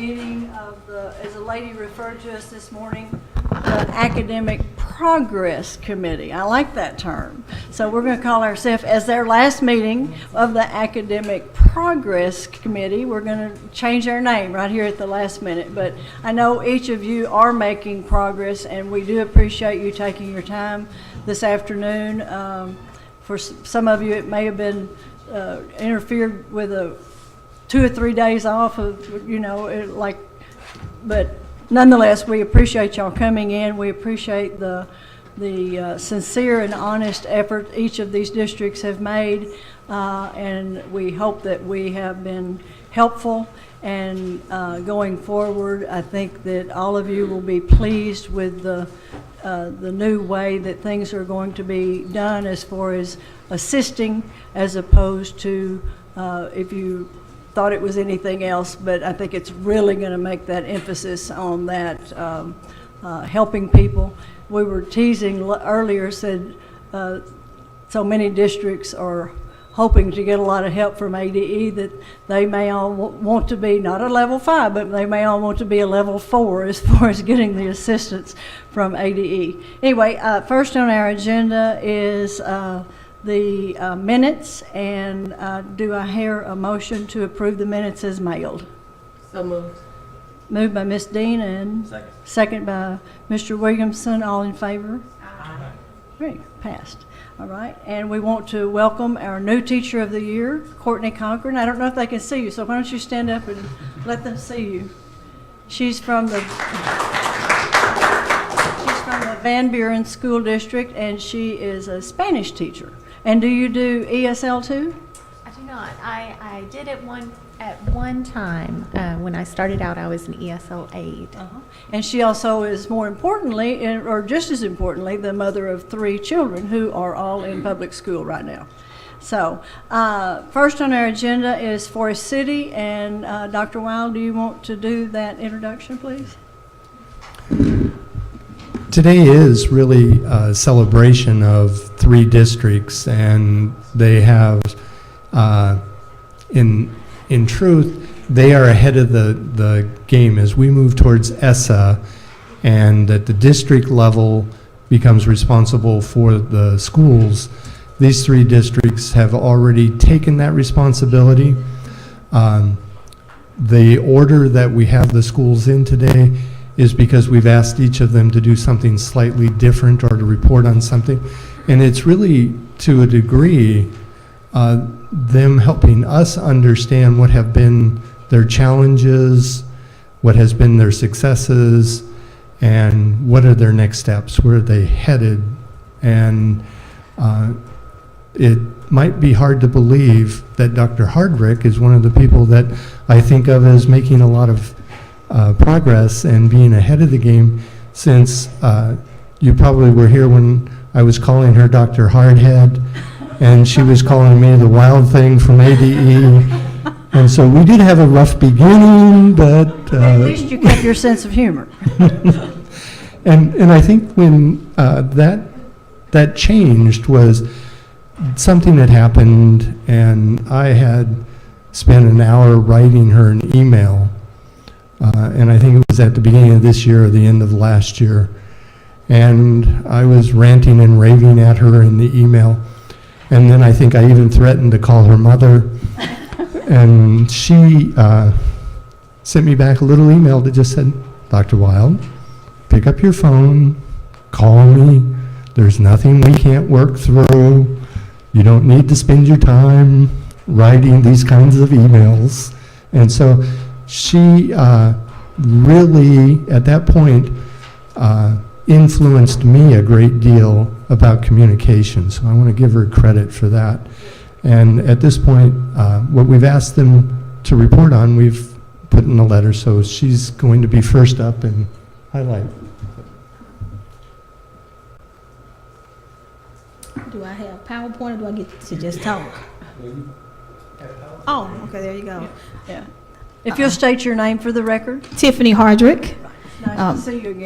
meeting of the, as a lady referred to us this morning, the Academic Progress Committee. I like that term. So we're going to call ourselves, as their last meeting of the Academic Progress Committee, we're going to change our name right here at the last minute. But I know each of you are making progress, and we do appreciate you taking your time this afternoon. For some of you, it may have been interfered with 2 or 3 days off of, but nonetheless, we appreciate y'all coming in. We appreciate the sincere and honest effort each of these districts have made, and we hope that we have been helpful. And going forward, I think that all of you will be pleased with the new way that things are going to be done as far as assisting, as opposed to if you thought it was anything else. But I think it's really going to make that emphasis on that, helping people. We were teasing earlier, said so many districts are hoping to get a lot of help from ADE that they may all want to be not a level 5, but they may all want to be a level 4 as far as getting the assistance from ADE. Anyway, first on our agenda is the minutes, and do I hear a motion to approve the minutes as mailed? So moved. Moved by Ms. Dean and second by Mr. Williamson. All in favor? Aye. Great, passed. All right, and we want to welcome our new teacher of the year, Courtney Cochrane. I don't know if they can see you, so why don't you stand up and let them see you. She's from the Van Buren School District, and she is a Spanish teacher. And do you do ESL too? I do not. I did it at one time. When I started out, I was an ESL aide. And she also is, more importantly, or just as importantly, the mother of 3 children who are all in public school right now. So first on our agenda is Forest City, and Dr. Wild, do you want to do that introduction, please? Today is really a celebration of 3 districts, and they have, in truth, they are ahead of the game as we move towards ESSA, and at the district level becomes responsible for the schools. These 3 districts have already taken that responsibility. The order that we have the schools in today is because we've asked each of them to do something slightly different or to report on something. And it's really, to a degree, them helping us understand what have been their challenges, what has been their successes, and what are their next steps, where are they headed. And it might be hard to believe that Dr. Hardrick is one of the people that I think of as making a lot of progress and being ahead of the game, since you probably were here when I was calling her Dr. Hardhead, and she was calling me the wild thing from ADE. And so we did have a rough beginning, but at least you kept your sense of humor. and I think when that changed was something that happened, and I had spent an hour writing her an email, and I think it was at the beginning of this year or the end of last year, and I was ranting and raving at her in the email, and then I think I even threatened to call her mother. And she sent me back a little email that just said, Dr. Wild, pick up your phone, call me. There's nothing we can't work through. You don't need to spend your time writing these kinds of emails. And so she really, at that point, influenced me a great deal about communication. So I want to give her credit for that. And at this point, what we've asked them to report on, we've put in a letter, so she's going to be first up and highlight. Do I have PowerPoint, or do I get to just talk? Oh, okay, there you go. Yeah. If you'll state your name for the record. Tiffany Hardrick. Nice to see you again.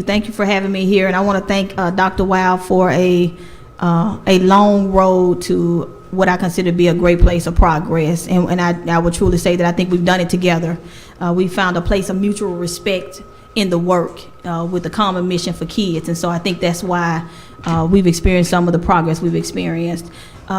Thank you for having me here, and I want to thank Dr. Wild for a long road to what I consider to be a great place of progress. And I would truly say that I think we've done it together. We found a place of mutual respect in the work with the common mission for kids. And so I think that's why we've experienced some of the progress we've experienced.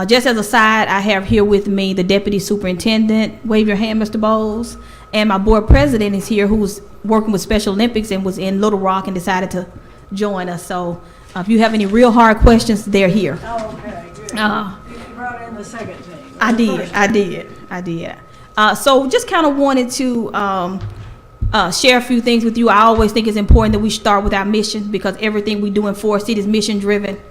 Just as a side, I have here with me the Deputy Superintendent. Wave your hand, Mr. Bowles. And my board president is here, who was working with Special Olympics and was in Little Rock and decided to join us. So if you have any real hard questions, they're here. Oh, okay, good. You brought in the second team. I did. So just kind of wanted to share a few things with you. I always think it's important that we start with our mission, because everything we do in Forest City is mission driven.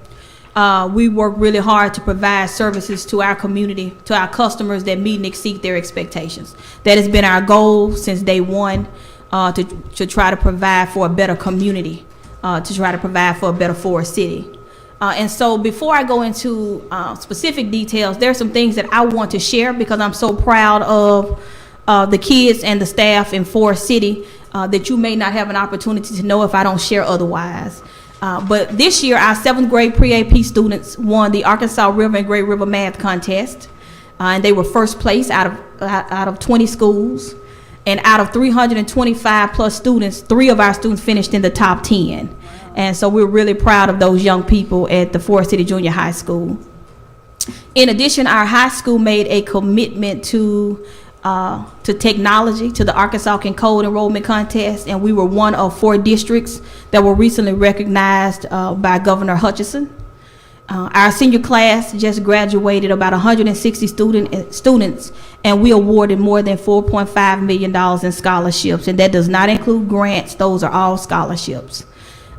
We work really hard to provide services to our community, to our customers that meet and exceed their expectations. That has been our goal since day one, to try to provide for a better community, to try to provide for a better Forest City. And so before I go into specific details, there are some things that I want to share, because I'm so proud of the kids and the staff in Forest City that you may not have an opportunity to know if I don't share otherwise. But this year, our 7th grade pre-AP students won the Arkansas River and Great River Math Contest. And they were first place out of 20 schools. And out of 325 plus students, 3 of our students finished in the top 10. Wow. And so we're really proud of those young people at the Forest City Junior High School. In addition, our high school made a commitment to technology, to the Arkansas Can Code enrollment contest, and we were one of 4 districts that were recently recognized by Governor Hutchinson. Our senior class just graduated about 160 students, and we awarded more than $4.5 million in scholarships, and that does not include grants. Those are all scholarships.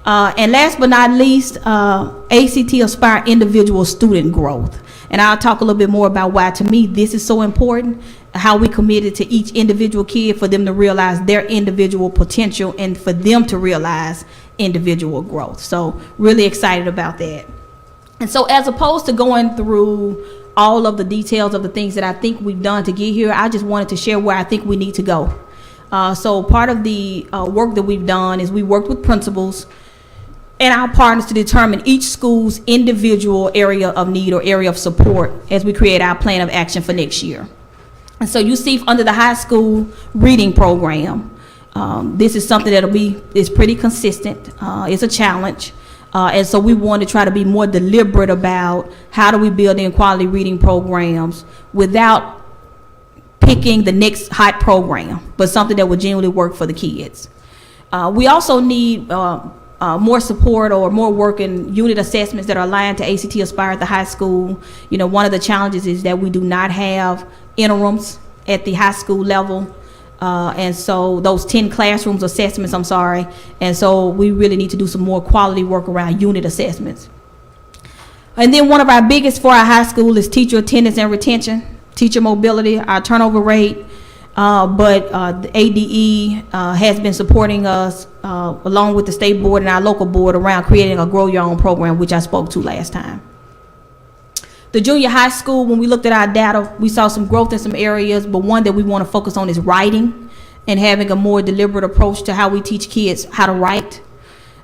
And last but not least, ACT Aspire individual student growth. And I'll talk a little bit more about why, to me, this is so important, how we committed to each individual kid for them to realize their individual potential and for them to realize individual growth. So really excited about that. And so as opposed to going through all of the details of the things that I think we've done to get here, I just wanted to share where I think we need to go. So part of the work that we've done is we worked with principals and our partners to determine each school's individual area of need or area of support as we create our plan of action for next year. And so you see under the high school reading program, this is something is pretty consistent. It's a challenge. And so we want to try to be more deliberate about how do we build in quality reading programs without picking the next hot program, but something that will genuinely work for the kids. We also need more support or more work in unit assessments that are aligned to ACT Aspire at the high school. You know, one of the challenges is that we do not have interims at the high school level. And so those 10 classrooms assessments, and so we really need to do some more quality work around unit assessments. And then one of our biggest for our high school is teacher attendance and retention, teacher mobility, our turnover rate. But the ADE has been supporting us along with the state board and our local board around creating a Grow Your Own program, which I spoke to last time. The junior high school, when we looked at our data, we saw some growth in some areas, but one that we want to focus on is writing and having a more deliberate approach to how we teach kids how to write.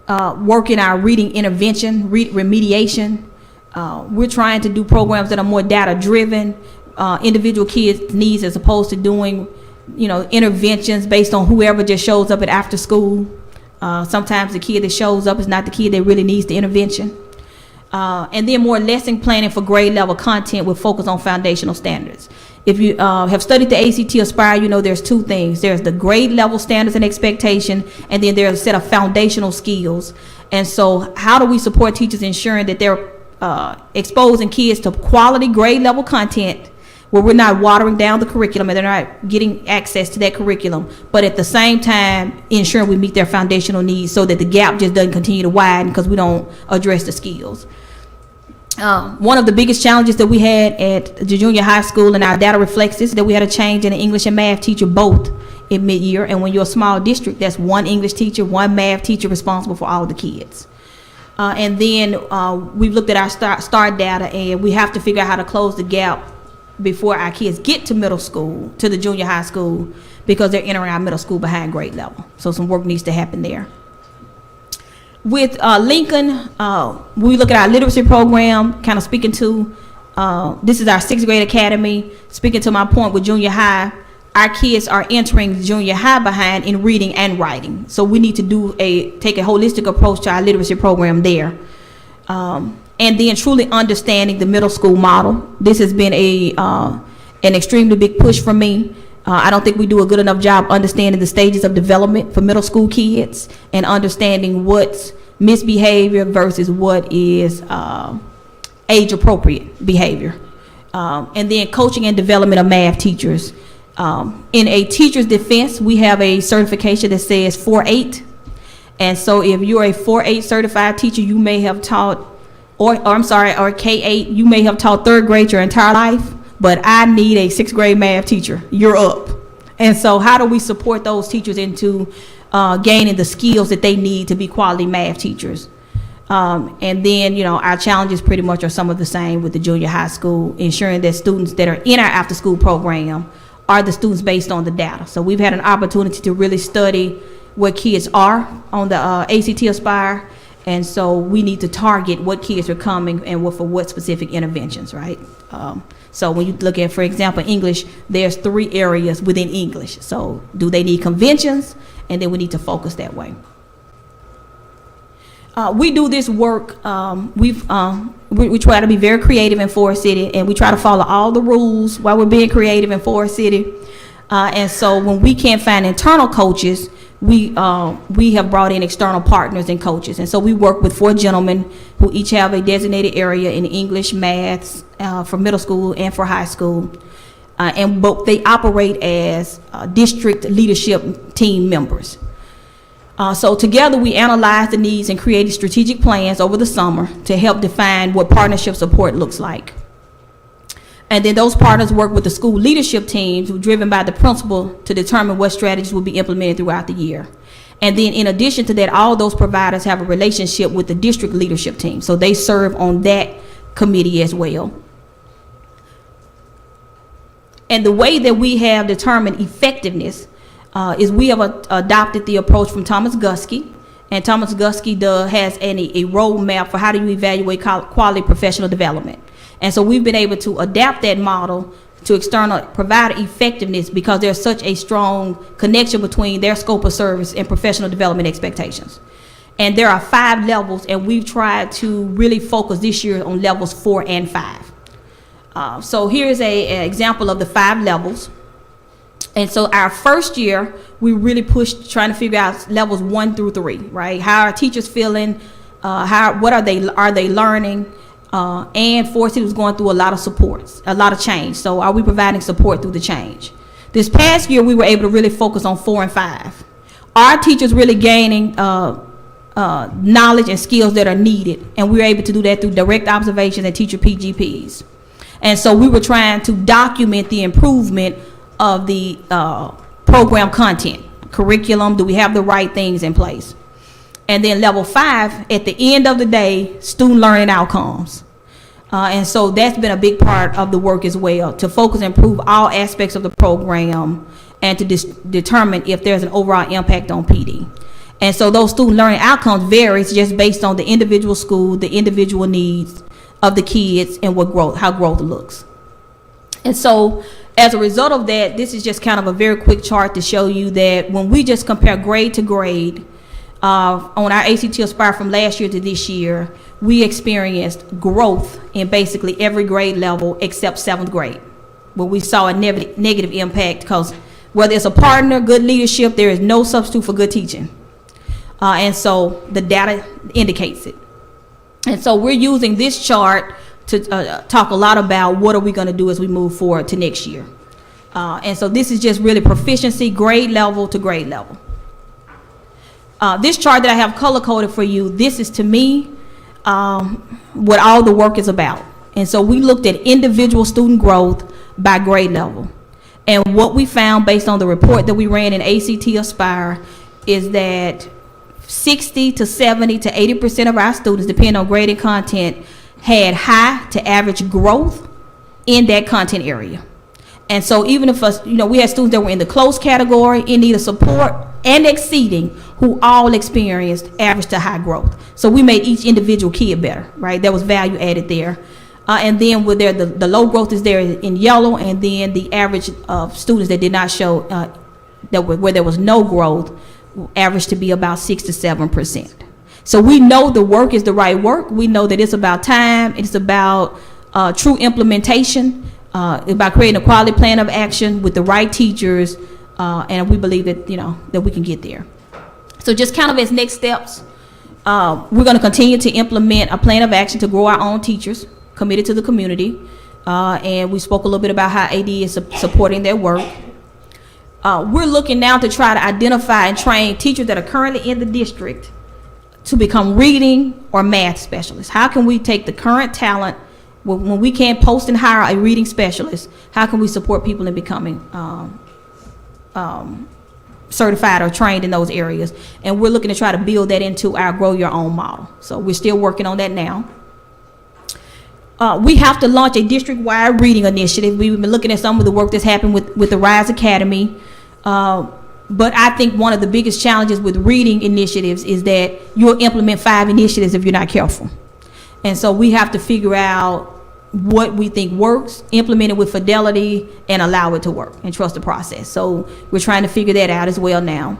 Working our reading intervention, remediation. We're trying to do programs that are more data driven, individual kids' needs, as opposed to doing, interventions based on whoever just shows up at after school. Sometimes the kid that shows up is not the kid that really needs the intervention. And then more lesson planning for grade level content with focus on foundational standards. If you have studied the ACT Aspire, there's 2 things. There's the grade level standards and expectation, and then there's a set of foundational skills. And so how do we support teachers ensuring that they're exposing kids to quality grade level content where we're not watering down the curriculum and they're not getting access to that curriculum, but at the same time ensuring we meet their foundational needs so that the gap just doesn't continue to widen because we don't address the skills. One of the biggest challenges that we had at the junior high school, and our data reflects this, that we had a change in an English and math teacher both in mid-year. And when you're a small district, that's 1 English teacher, 1 math teacher responsible for all the kids. And then we've looked at our STAR data, and we have to figure out how to close the gap before our kids get to middle school, to the junior high school, because they're entering our middle school behind grade level. So some work needs to happen there. With Lincoln, we look at our literacy program, kind of speaking to This is our 6th grade academy. Speaking to my point with junior high, our kids are entering junior high behind in reading and writing. So we need to take a holistic approach to our literacy program there. And then truly understanding the middle school model. This has been an extremely big push for me. I don't think we do a good enough job understanding the stages of development for middle school kids and understanding what's misbehavior versus what is age appropriate behavior. And then coaching and development of math teachers. In a teacher's defense, we have a certification that says 4.8. And so if you're a 4.8 certified teacher, you may have taught, or K8, you may have taught 3rd grade your entire life, but I need a 6th grade math teacher. You're up. And so how do we support those teachers into gaining the skills that they need to be quality math teachers? And then, our challenges pretty much are some of the same with the junior high school, ensuring that students that are in our after school program are the students based on the data. So we've had an opportunity to really study where kids are on the ACT Aspire, and so we need to target what kids are coming and for what specific interventions, right? So when you look at, for example, English, there's 3 areas within English. So do they need conventions? And then we need to focus that way. We do this work, we try to be very creative in Forest City, and we try to follow all the rules while we're being creative in Forest City. And so when we can't find internal coaches, we have brought in external partners and coaches. And so we work with 4 gentlemen who each have a designated area in English, maths, for middle school and for high school. And both they operate as district leadership team members. So together we analyzed the needs and created strategic plans over the summer to help define what partnership support looks like. And then those partners work with the school leadership teams driven by the principal to determine what strategies will be implemented throughout the year. And then in addition to that, all those providers have a relationship with the district leadership team. So they serve on that committee as well. And the way that we have determined effectiveness is we have adopted the approach from Thomas Guskey. And Thomas Guskey has a roadmap for how do you evaluate quality professional development. And so we've been able to adapt that model to external provider effectiveness because there's such a strong connection between their scope of service and professional development expectations. And there are 5 levels, and we've tried to really focus this year on levels 4 and 5. So here's an example of the 5 levels. And so our first year, we really pushed trying to figure out levels 1 through 3, right? How are teachers feeling? What are they learning? And Forest City was going through a lot of supports, a lot of change. So are we providing support through the change? This past year, we were able to really focus on 4 and 5. Are teachers really gaining knowledge and skills that are needed? And we were able to do that through direct observations and teacher PGPs. And so we were trying to document the improvement of the program content, curriculum. Do we have the right things in place? And then level 5, at the end of the day, student learning outcomes. And so that's been a big part of the work as well, to focus and improve all aspects of the program and to determine if there's an overall impact on PD. And so those student learning outcomes varies just based on the individual school, the individual needs of the kids, and how growth looks. And so as a result of that, this is just kind of a very quick chart to show you that when we just compare grade to grade, on our ACT Aspire from last year to this year, we experienced growth in basically every grade level except 7th grade, where we saw a negative impact because whether it's a partner, good leadership, there is no substitute for good teaching. And so the data indicates it. And so we're using this chart to talk a lot about what are we going to do as we move forward to next year. And so this is just really proficiency, grade level to grade level. This chart that I have color-coded for you, this is to me what all the work is about. And so we looked at individual student growth by grade level. And what we found based on the report that we ran in ACT Aspire is that 60 to 70 to 80% of our students, depending on grade and content, had high to average growth in that content area. And so even if we had students that were in the close category, in need of support, and exceeding, who all experienced average to high growth. So we made each individual kid better, right? There was value added there. And then with there, the low growth is there in yellow, and then the average of students that did not show, where there was no growth, averaged to be about 6 to 7%. So we know the work is the right work. We know that it's about time. It's about true implementation, about creating a quality plan of action with the right teachers, and we believe that, that we can get there. So just kind of as next steps, we're going to continue to implement a plan of action to grow our own teachers committed to the community, and we spoke a little bit about how AD is supporting their work. We're looking now to try to identify and train teachers that are currently in the district to become reading or math specialists. How can we take the current talent, when we can't post and hire a reading specialist, how can we support people in becoming certified or trained in those areas? And we're looking to try to build that into our Grow Your Own model. So we're still working on that now. We have to launch a district-wide reading initiative. We've been looking at some of the work that's happened with the RISE Academy. But I think one of the biggest challenges with reading initiatives is that you'll implement 5 initiatives if you're not careful. And so we have to figure out what we think works, implement it with fidelity, and allow it to work, and trust the process. So we're trying to figure that out as well now.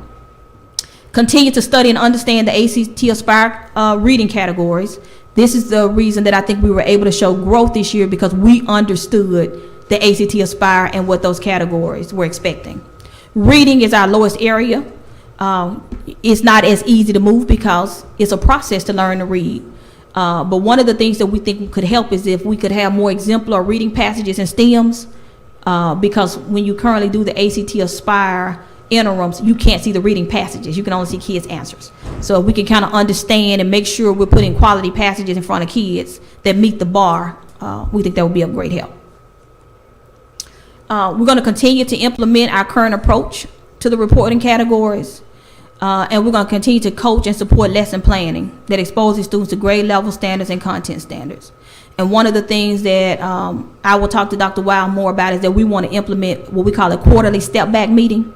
Continue to study and understand the ACT Aspire reading categories. This is the reason that I think we were able to show growth this year, because we understood the ACT Aspire and what those categories were expecting. Reading is our lowest area. It's not as easy to move because it's a process to learn to read. But one of the things that we think could help is if we could have more exemplar reading passages and stems, because when you currently do the ACT Aspire interims, you can't see the reading passages. You can only see kids' answers. So if we can kind of understand and make sure we're putting quality passages in front of kids that meet the bar, we think that would be of great help. We're going to continue to implement our current approach to the reporting categories. And we're going to continue to coach and support lesson planning that exposes students to grade level standards and content standards. And one of the things that I will talk to Dr. Wild more about is that we want to implement what we call a quarterly step back meeting,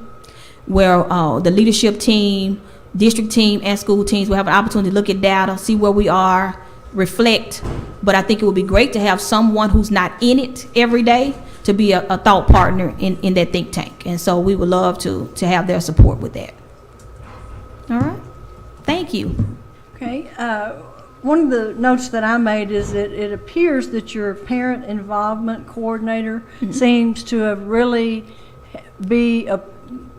where the leadership team, district team, and school teams will have an opportunity to look at data, see where we are, reflect. But I think it would be great to have someone who's not in it every day to be a thought partner in that think tank. And so we would love to have their support with that. All right. Thank you. Okay. One of the notes that I made is that it appears that your parent involvement coordinator seems to have really be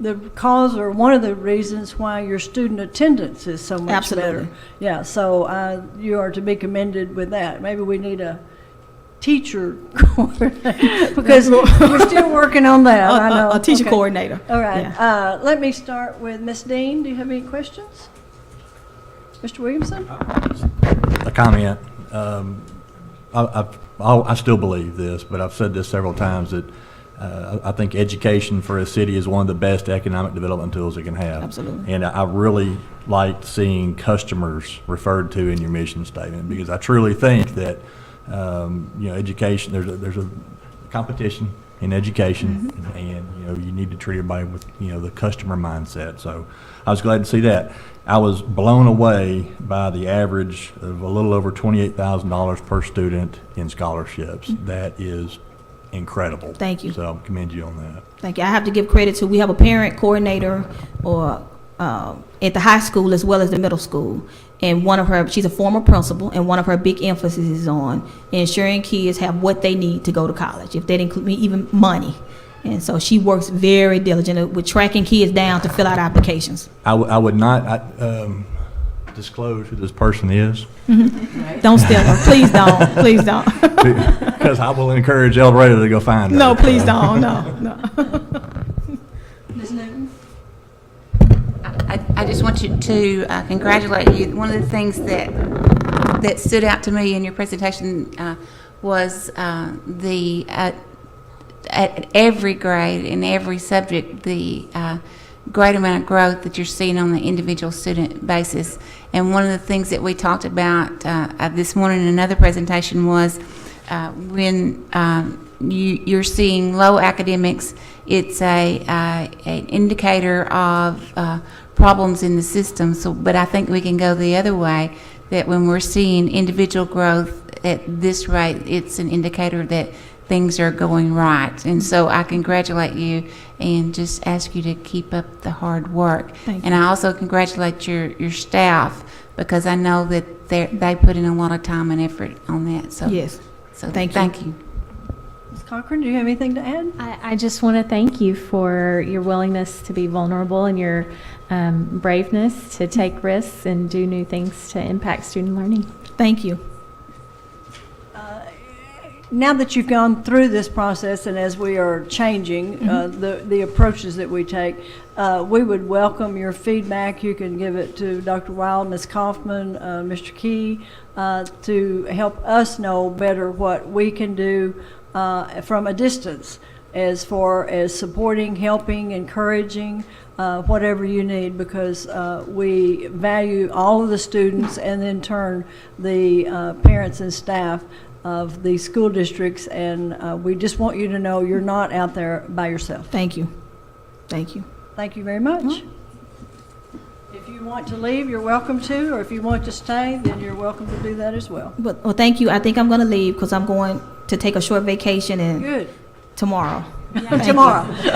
the cause or one of the reasons why your student attendance is so much better. Yeah, so you are to be commended with that. Maybe we need a teacher coordinator, because we're still working on that. I know. A teacher coordinator. All right. Yeah. Let me start with Ms. Dean. Do you have any questions? Mr. Williamson? A comment. I still believe this, but I've said this several times, that I think education for a city is one of the best economic development tools it can have. Absolutely. And I really liked seeing customers referred to in your mission statement, because I truly think that education, there's a competition in education, and you need to treat everybody with the customer mindset. So I was glad to see that. I was blown away by the average of a little over $28,000 per student in scholarships. That is incredible. Thank you. So I commend you on that. Thank you. I have to give credit to, we have a parent coordinator at the high school as well as the middle school. And she's a former principal, and one of her big emphasis is on ensuring kids have what they need to go to college, if that includes even money. And so she works very diligently with tracking kids down to fill out applications. I would not disclose who this person is. Don't steal her. Please don't. Please don't. Because I will encourage El Dorado to go find her. No, please don't. No. Ms. Newton? I just want you to congratulate you. One of the things that stood out to me in your presentation was at every grade, in every subject, the great amount of growth that you're seeing on the individual student basis. And one of the things that we talked about this morning in another presentation was when you're seeing low academics, it's an indicator of problems in the system. So, but I think we can go the other way, that when we're seeing individual growth at this rate, it's an indicator that things are going right. And so I congratulate you and just ask you to keep up the hard work. Thank you. And I also congratulate your staff, because I know that they put in a lot of time and effort on that. So Yes. so Thank you. Ms. Cochran, do you have anything to add? I just want to thank you for your willingness to be vulnerable and your braveness to take risks and do new things to impact student learning. Thank you. Now that you've gone through this process, and as we are changing the approaches that we take, we would welcome your feedback. You can give it to Dr. Wild, Ms. Kaufman, Mr. Key, to help us know better what we can do from a distance, as far as supporting, helping, encouraging, whatever you need, because we value all of the students, and in turn the parents and staff of the school districts, and we just want you to know you're not out there by yourself. Thank you. Thank you. Thank you very much. If you want to leave, you're welcome to, or if you want to stay, then you're welcome to do that as well. Well, thank you. I think I'm going to leave because I'm going to take a short vacation and Good. tomorrow. Thank Tomorrow. you.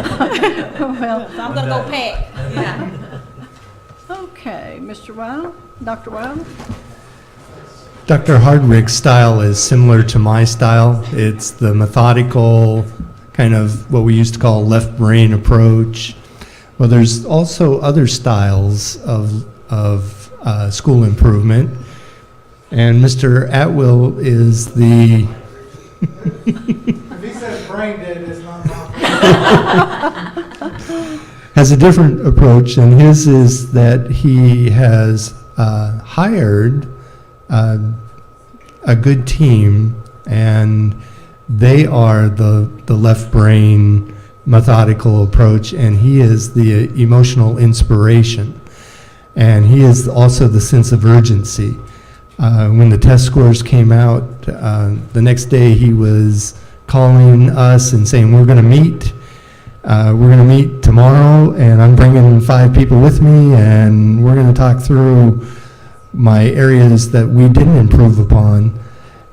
Well, So I'm going to go pack. okay, Mr. Wild, Dr. Wild. Dr. Hardwick's style is similar to my style. It's the methodical, kind of what we used to call left brain approach. Well, there's also other styles of school improvement. And Mr. Atwill is the... If he says brain dead, it's not my has a different approach, and his is that he has hired a good team, and they are the left brain methodical approach, and he is the emotional inspiration, and he is also the sense of urgency. When the test scores came out, the next day he was calling us and saying, we're going to meet tomorrow, and I'm bringing 5 people with me, and we're going to talk through my areas that we didn't improve upon.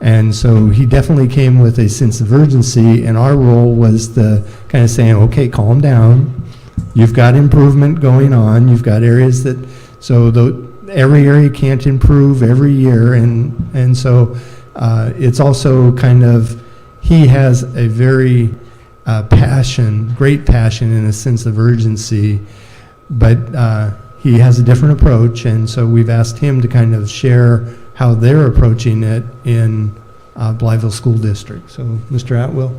And so he definitely came with a sense of urgency, and our role was to kind of saying, okay, calm down. You've got improvement going on. You've got areas that, so every area can't improve every year. And so it's also kind of, he has a very great passion and a sense of urgency, but he has a different approach, and so we've asked him to kind of share how they're approaching it in Blytheville School District. So, Mr. Atwill.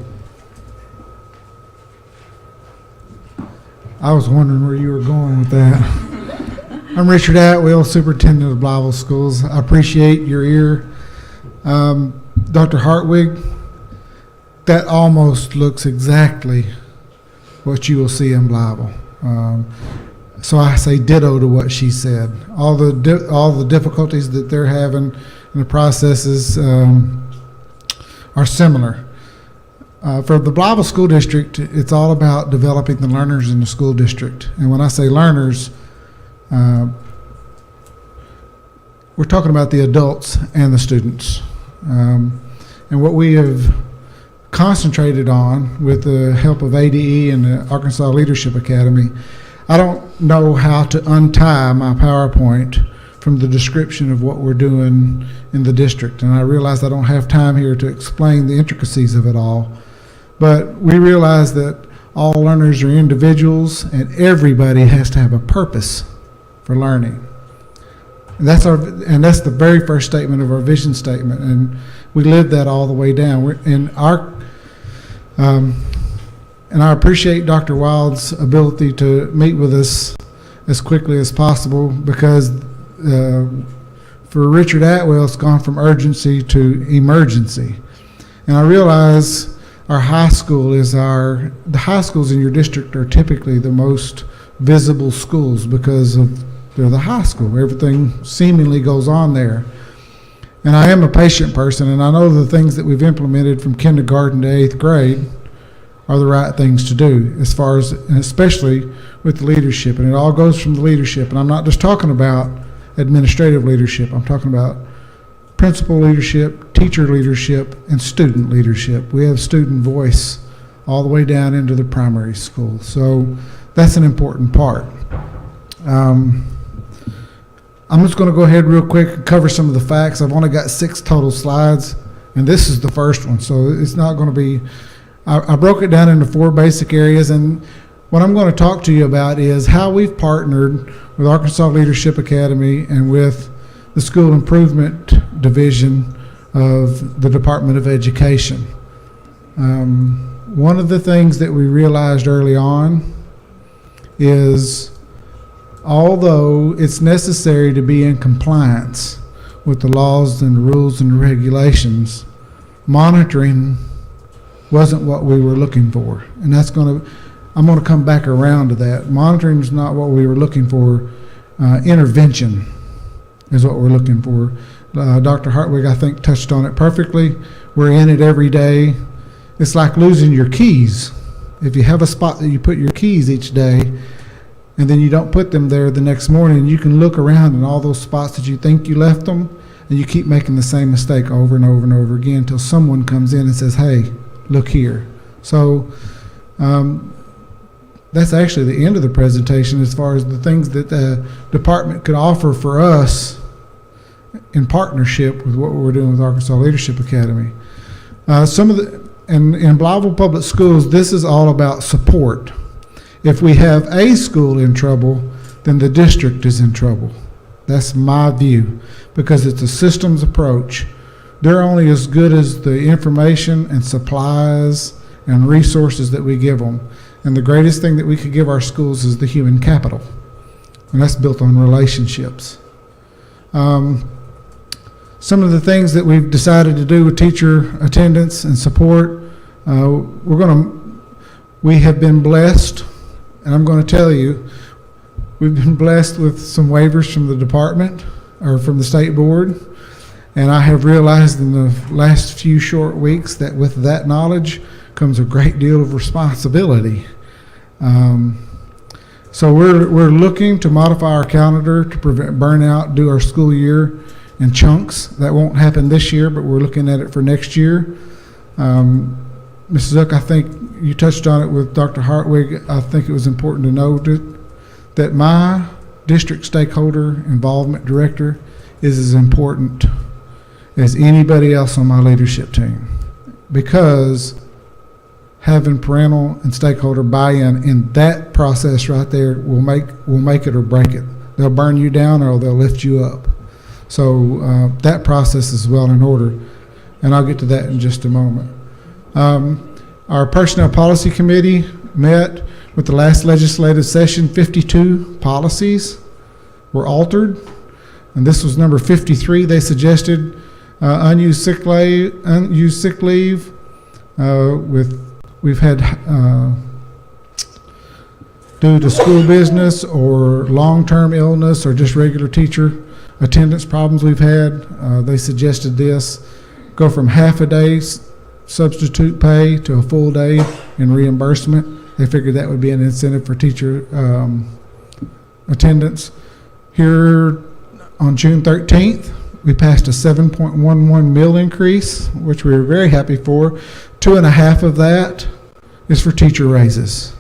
I was wondering where you were going with that. I'm Richard Atwill, Superintendent of Blytheville Schools. I appreciate your ear. Dr. Hartwig, that almost looks exactly what you will see in Blytheville. So I say ditto to what she said. All the difficulties that they're having in the processes are similar. For the Blytheville School District, it's all about developing the learners in the school district. And when I say learners, we're talking about the adults and the students. And what we have concentrated on with the help of ADE and the Arkansas Leadership Academy, I don't know how to untie my PowerPoint from the description of what we're doing in the district. And I realize I don't have time here to explain the intricacies of it all. But we realize that all learners are individuals, and everybody has to have a purpose for learning. And that's the very first statement of our vision statement, and we live that all the way down. And I appreciate Dr. Wild's ability to meet with us as quickly as possible, because for Richard Atwill, it's gone from urgency to emergency. And I realize our high school the high schools in your district are typically the most visible schools because they're the high school. Everything seemingly goes on there. And I am a patient person, and I know the things that we've implemented from kindergarten to 8th grade are the right things to do, as far as, and especially with the leadership. And it all goes from the leadership. And I'm not just talking about administrative leadership. I'm talking about principal leadership, teacher leadership, and student leadership. We have student voice all the way down into the primary school. So that's an important part. I'm just going to go ahead real quick and cover some of the facts. I've only got 6 total slides, and this is the first one, so it's not going to be, I broke it down into 4 basic areas, and what I'm going to talk to you about is how we've partnered with Arkansas Leadership Academy and with the School Improvement Division of the Department of Education. One of the things that we realized early on is, although it's necessary to be in compliance with the laws and the rules and the regulations, monitoring wasn't what we were looking for. And I'm going to come back around to that. Monitoring is not what we were looking for. Intervention is what we're looking for. Dr. Hartwig, I think, touched on it perfectly. We're in it every day. It's like losing your keys. If you have a spot that you put your keys each day, and then you don't put them there the next morning, you can look around in all those spots that you think you left them, and you keep making the same mistake over and over and over again until someone comes in and says, hey, look here. So that's actually the end of the presentation as far as the things that the department could offer for us in partnership with what we're doing with Arkansas Leadership Academy. In Blytheville Public Schools, this is all about support. If we have a school in trouble, then the district is in trouble. That's my view, because it's a systems approach. They're only as good as the information and supplies and resources that we give them. And the greatest thing that we could give our schools is the human capital. And that's built on relationships. Some of the things that we've decided to do with teacher attendance and support, we have been blessed. And I'm going to tell you, we've been blessed with some waivers from the department or from the state board. And I have realized in the last few short weeks that with that knowledge comes a great deal of responsibility. So we're looking to modify our calendar to prevent burnout, do our school year in chunks. That won't happen this year, but we're looking at it for next year. Mrs. Zook, I think you touched on it with Dr. Hartwig. I think it was important to note that my district stakeholder involvement director is as important as anybody else on my leadership team, because having parental and stakeholder buy-in in that process right there will make it or break it. They'll burn you down or they'll lift you up. So that process is well in order, and I'll get to that in just a moment. Our Personnel Policy Committee met with the last legislative session. 52 policies were altered, and this was number 53. They suggested unused sick leave. We've had due to school business or long-term illness or just regular teacher attendance problems we've had. They suggested this, go from half a day substitute pay to a full day in reimbursement. They figured that would be an incentive for teacher attendance. Here on June 13th, we passed a 7.11 mil increase, which we were very happy for. 2.5 of that is for teacher raises.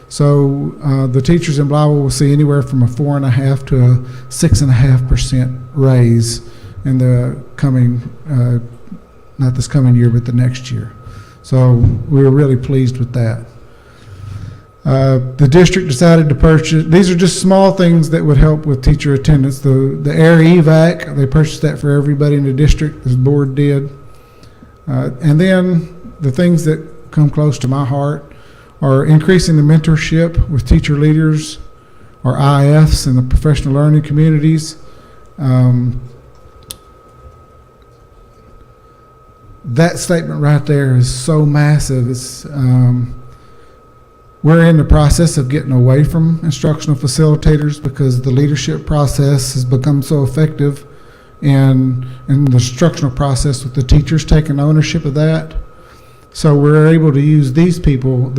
So the teachers in Blytheville will see anywhere from a 4.5 to a 6.5% raise in the coming, not this coming year, but the next year. So we were really pleased with that. The district decided to purchase, these are just small things that would help with teacher attendance. The air evac, they purchased that for everybody in the district, this board did. And then the things that come close to my heart are increasing the mentorship with teacher leaders or IFs in the professional learning communities. That statement right there is so massive. It's we're in the process of getting away from instructional facilitators because the leadership process has become so effective in the instructional process with the teachers taking ownership of that. So we're able to use these people,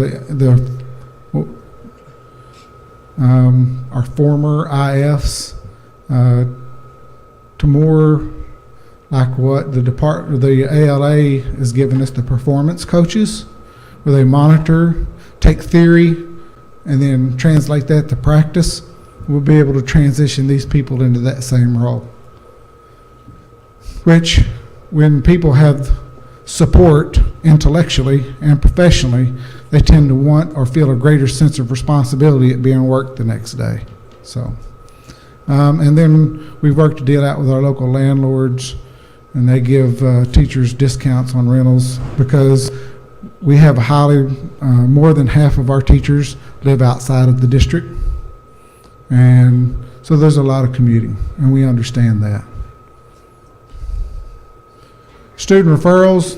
our former IFs, to more like what the ALA is giving us, the performance coaches, where they monitor, take theory, and then translate that to practice. We'll be able to transition these people into that same role. Which, when people have support intellectually and professionally, they tend to want or feel a greater sense of responsibility at being worked the next day. So, and then we've worked a deal out with our local landlords, and they give teachers discounts on rentals because we have more than half of our teachers live outside of the district. And so there's a lot of commuting, and we understand that. Student referrals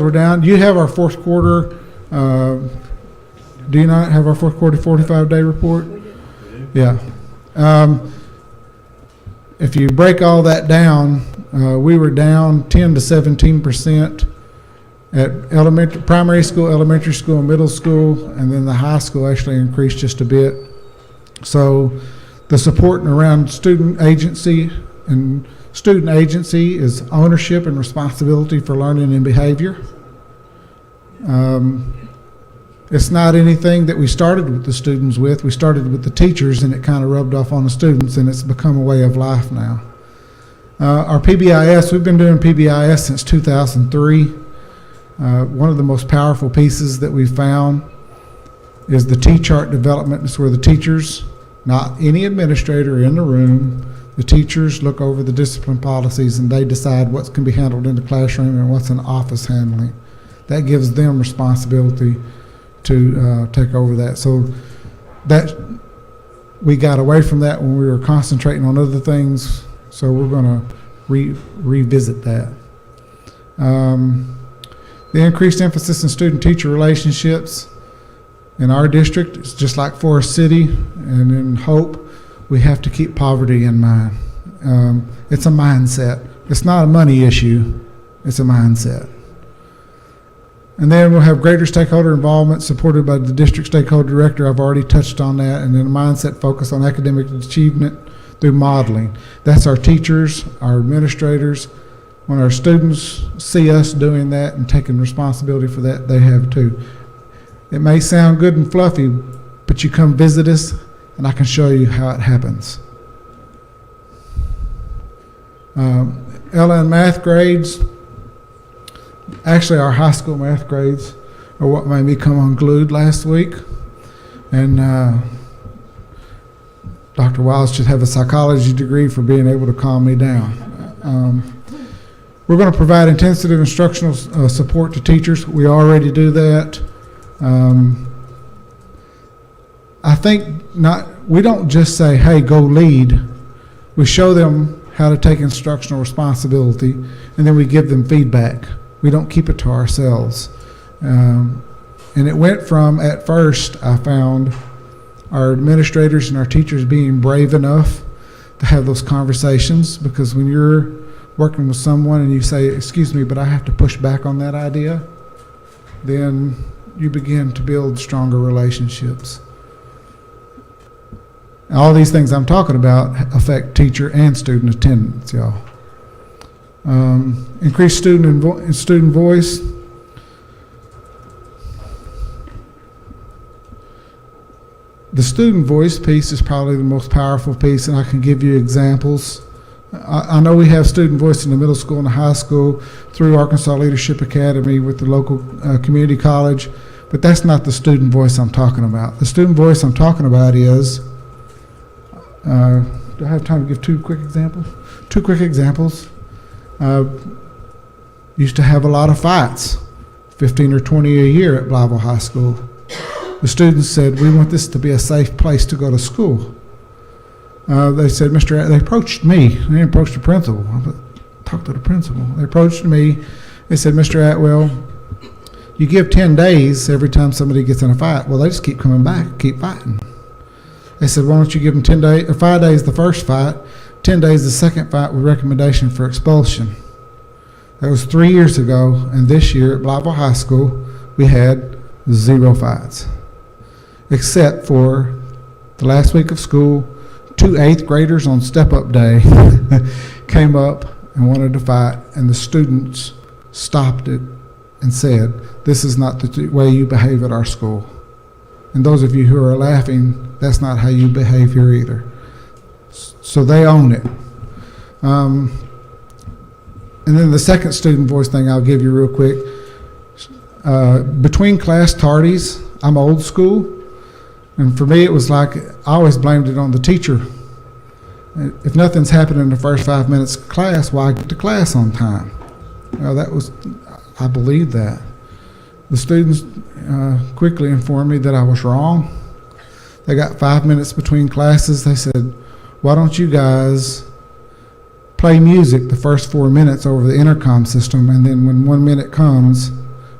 were down. Do you have our fourth quarter, do you not have our fourth quarter 45-day report? Yeah. If you break all that down, we were down 10 to 17% at primary school, elementary school, middle school, and then the high school actually increased just a bit. So the support around student agency is ownership and responsibility for learning and behavior. It's not anything that we started with the students with. We started with the teachers, and it kind of rubbed off on the students, and it's become a way of life now. Our Pbis, we've been doing Pbis since 2003. One of the most powerful pieces that we've found is the T-chart development. It's where the teachers, not any administrator in the room, the teachers look over the discipline policies and they decide what can be handled in the classroom and what's in office handling. That gives them responsibility to take over that. So that we got away from that when we were concentrating on other things. So we're going to revisit that. The increased emphasis in student-teacher relationships in our district is just like Forest City and in Hope. We have to keep poverty in mind. It's a mindset. It's not a money issue. It's a mindset. And then we'll have greater stakeholder involvement supported by the district stakeholder director. I've already touched on that. And then a mindset focus on academic achievement through modeling. That's our teachers, our administrators. When our students see us doing that and taking responsibility for that, they have too. It may sound good and fluffy, but you come visit us and I can show you how it happens. LN math grades, actually our high school math grades are what made me come unglued last week. And Dr. Wiles should have a psychology degree for being able to calm me down. We're going to provide intensive instructional support to teachers. We already do that. I think we don't just say, hey, go lead. We show them how to take instructional responsibility, and then we give them feedback. We don't keep it to ourselves. And it went from, at first, I found our administrators and our teachers being brave enough to have those conversations, because when you're working with someone and you say, excuse me, but I have to push back on that idea, then you begin to build stronger relationships. All these things I'm talking about affect teacher and student attendance, y'all. Increased student voice. The student voice piece is probably the most powerful piece, and I can give you examples. I know we have student voice in the middle school and the high school through Arkansas Leadership Academy with the local community college, but that's not the student voice I'm talking about. The student voice I'm talking about is, do I have time to give two quick examples? Two quick examples. Used to have a lot of fights, 15 or 20 a year at Blytheville High School. The students said, we want this to be a safe place to go to school. They said, they approached me. They approached the principal. I talked to the principal. They approached me. They said, Mr. Atwell, you give 10 days every time somebody gets in a fight. Well, they just keep coming back, keep fighting. They said, why don't you give them 10 days, or 5 days the first fight, 10 days the second fight with recommendation for expulsion. That was 3 years ago, and this year at Blytheville High School, we had 0 fights. Except for the last week of school, 2 8th graders on step-up day came up and wanted to fight, and the students stopped it and said, "This is not the way you behave at our school." And those of you who are laughing, that's not how you behave here either. So they own it. And then the second student voice thing I'll give you real quick. Between class tardies, I'm old school. And for me, it was like, I always blamed it on the teacher. If nothing's happened in the first 5 minutes of class, why get to class on time? Well, I believed that. The students quickly informed me that I was wrong. They got 5 minutes between classes. They said, "Why don't you guys play music the first 4 minutes over the intercom system, and then when 1 minute comes,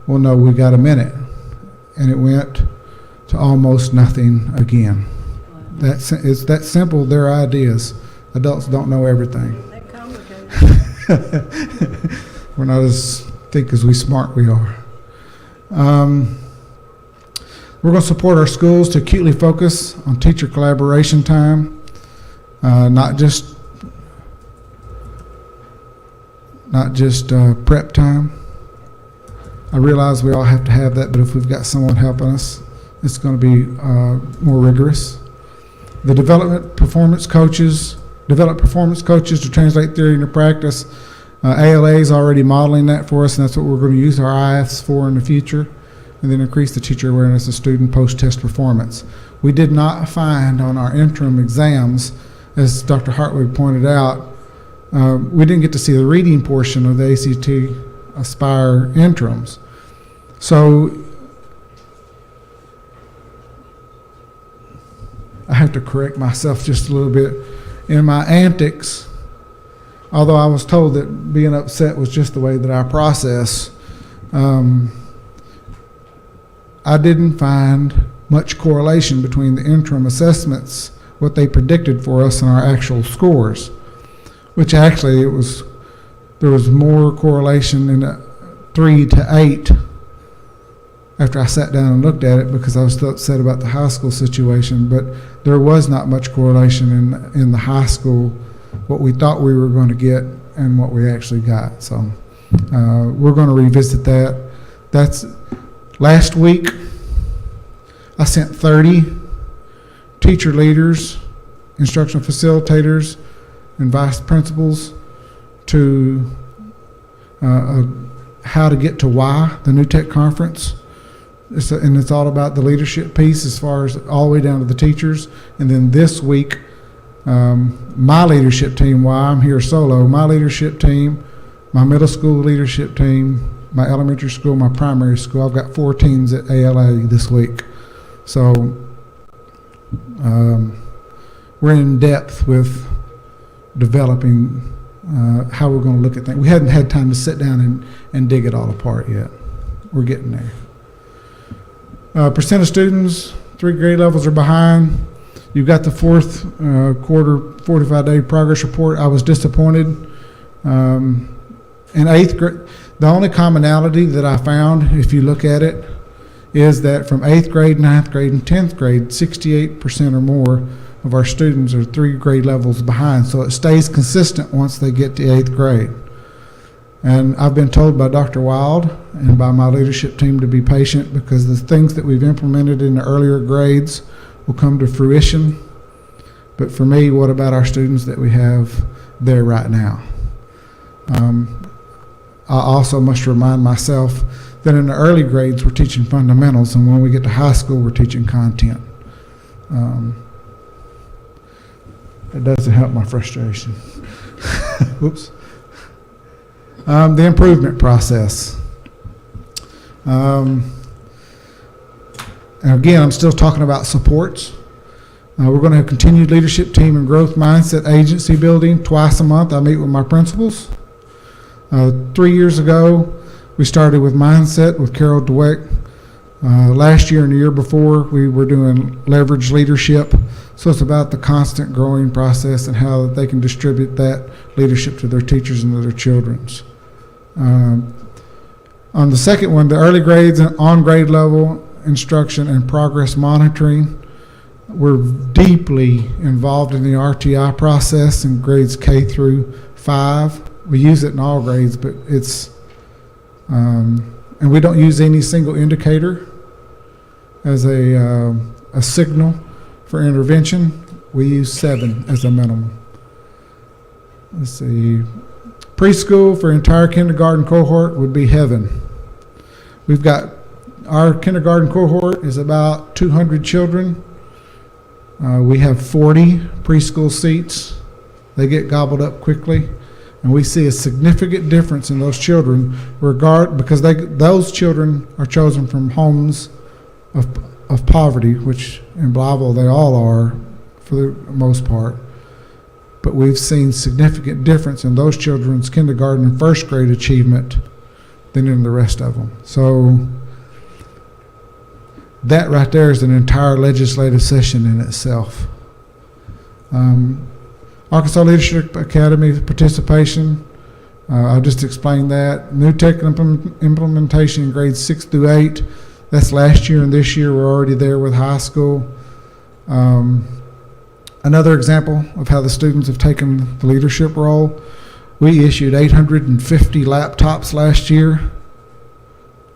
we'll know we got a minute." And it went to almost nothing again. It's that simple. Their ideas. Adults don't know everything. That complicated. We're not as thick as we smart we are. We're going to support our schools to acutely focus on teacher collaboration time, not just prep time. I realize we all have to have that, but if we've got someone helping us, it's going to be more rigorous. The develop performance coaches to translate theory into practice. ALA is already modeling that for us, and that's what we're going to use our IFs for in the future, and then increase the teacher awareness of student post-test performance. We did not find on our interim exams, as Dr. Hartwig pointed out, we didn't get to see the reading portion of the ACT Aspire interims. So I have to correct myself just a little bit. In my antics, although I was told that being upset was just the way that I process, I didn't find much correlation between the interim assessments, what they predicted for us, and our actual scores, which actually there was more correlation in 3 to 8 after I sat down and looked at it, because I was still upset about the high school situation, but there was not much correlation in the high school, what we thought we were going to get and what we actually got. So we're going to revisit that. That's last week. I sent 30 teacher leaders, instructional facilitators, and vice principals to how to get to why, the New Tech Conference. And it's all about the leadership piece as far as all the way down to the teachers. And then this week, my leadership team, why I'm here solo, my leadership team, my middle school leadership team, my elementary school, my primary school. I've got 4 teams at ALA this week. So we're in depth with developing how we're going to look at things. We hadn't had time to sit down and dig it all apart yet. We're getting there. Percent of students, 3 grade levels are behind. You've got the fourth quarter 45-day progress report. I was disappointed. In 8th grade, the only commonality that I found, if you look at it, is that from 8th grade, 9th grade, and 10th grade, 68% or more of our students are 3 grade levels behind. So it stays consistent once they get to 8th grade. And I've been told by Dr. Wild and by my leadership team to be patient, because the things that we've implemented in the earlier grades will come to fruition. But for me, what about our students that we have there right now? I also must remind myself that in the early grades we're teaching fundamentals, and when we get to high school we're teaching content. It doesn't help my frustration. Whoops. The improvement process. And again, I'm still talking about supports. We're going to have continued leadership team and growth mindset agency building twice a month. I meet with my principals. 3 years ago, we started with mindset with Carol Dweck. Last year and the year before, we were doing leverage leadership. So it's about the constant growing process and how they can distribute that leadership to their teachers and to their children's. On the second one, the early grades and on grade level instruction and progress monitoring, we're deeply involved in the RTI process in grades K through 5. We use it in all grades, but it's, and we don't use any single indicator as a signal for intervention. We use 7 as a minimum. Let's see. Preschool for entire kindergarten cohort would be heaven. We've got, our kindergarten cohort is about 200 children. We have 40 preschool seats. They get gobbled up quickly. And we see a significant difference in those children because those children are chosen from homes of poverty, which in Blytheville they all are for the most part. But we've seen significant difference in those children's kindergarten and first grade achievement than in the rest of them. So that right there is an entire legislative session in itself. Arkansas Leadership Academy participation, I'll just explain that. New tech implementation in grades 6 through 8. That's last year and this year. We're already there with high school. Another example of how the students have taken the leadership role, we issued 850 laptops last year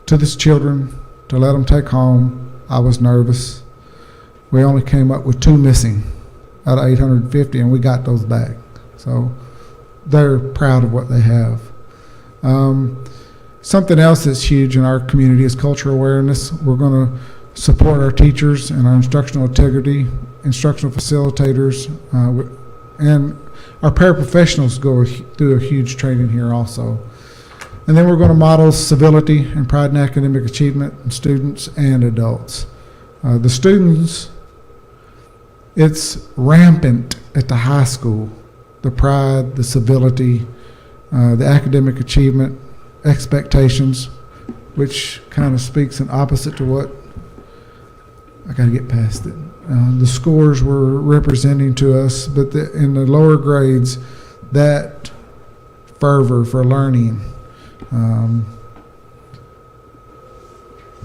to the children to let them take home. I was nervous. We only came up with 2 missing out of 850, and we got those back. So they're proud of what they have. Something else that's huge in our community is cultural awareness. We're going to support our teachers and our instructional integrity, instructional facilitators, and our paraprofessionals go through a huge training here also. And then we're going to model civility and pride in academic achievement in students and adults. The students, it's rampant at the high school, the pride, the civility, the academic achievement, expectations, which kind of speaks in opposite to what, I got to get past it. The scores were representing to us, but in the lower grades, that fervor for learning,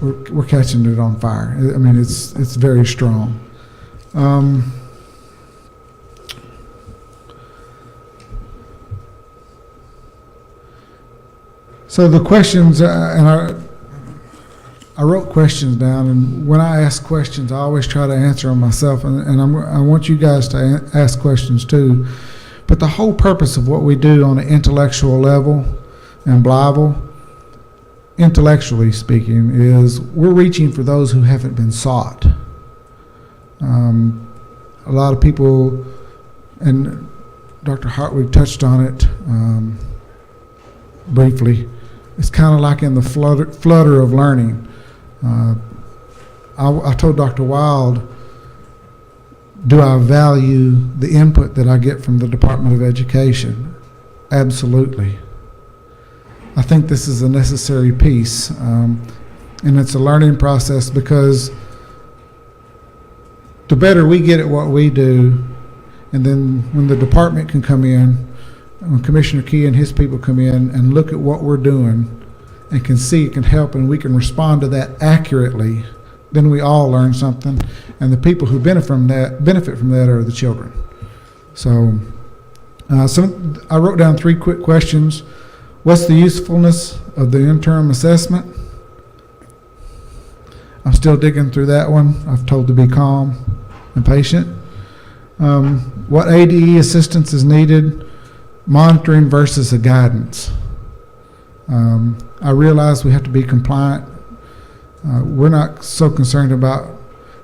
we're catching it on fire. I mean, it's very strong. So the questions, and I wrote questions down, and when I ask questions, I always try to answer them myself, and I want you guys to ask questions too. But the whole purpose of what we do on an intellectual level in Blytheville, intellectually speaking, is we're reaching for those who haven't been sought. A lot of people, and Dr. Hartwig touched on it briefly, it's kind of like in the flutter of learning. I told Dr. Wild, do I value the input that I get from the Department of Education? Absolutely. I think this is a necessary piece, and it's a learning process, because the better we get at what we do, and then when the department can come in, when Commissioner Key and his people come in and look at what we're doing and can see it can help, and we can respond to that accurately, then we all learn something, and the people who benefit from that are the children. So I wrote down 3 quick questions. What's the usefulness of the interim assessment? I'm still digging through that one. I've told to be calm and patient. What ADE assistance is needed? Monitoring versus a guidance. I realize we have to be compliant. We're not so concerned about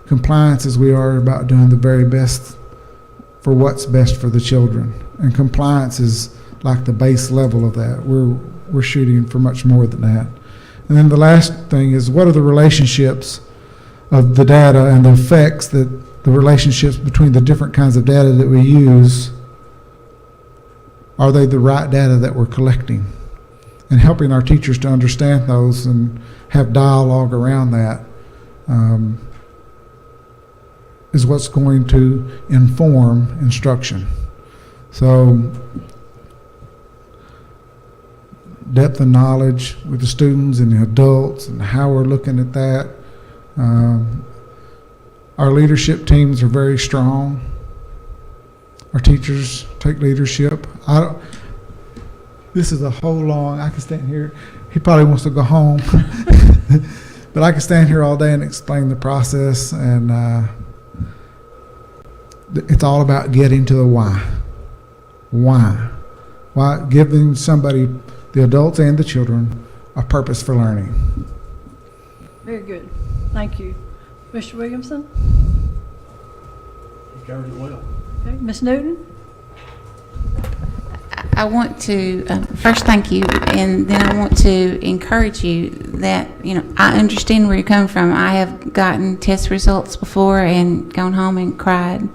compliance as we are about doing the very best for what's best for the children. And compliance is like the base level of that. We're shooting for much more than that. And then the last thing is, what are the relationships of the data and the effects that the relationships between the different kinds of data that we use, are they the right data that we're collecting? And helping our teachers to understand those and have dialogue around that is what's going to inform instruction. So depth of knowledge with the students and the adults and how we're looking at that. Our leadership teams are very strong. Our teachers take leadership. This is a whole long, I can stand here, he probably wants to go home. But I can stand here all day and explain the process, and it's all about getting to the why. Why? Why? Giving somebody, the adults and the children, a purpose for learning. Very good. Thank you. Mr. Williamson? You covered it well. Okay. Ms. Newton? I want to first thank you, and then I want to encourage you that, I understand where you're coming from. I have gotten test results before and gone home and cried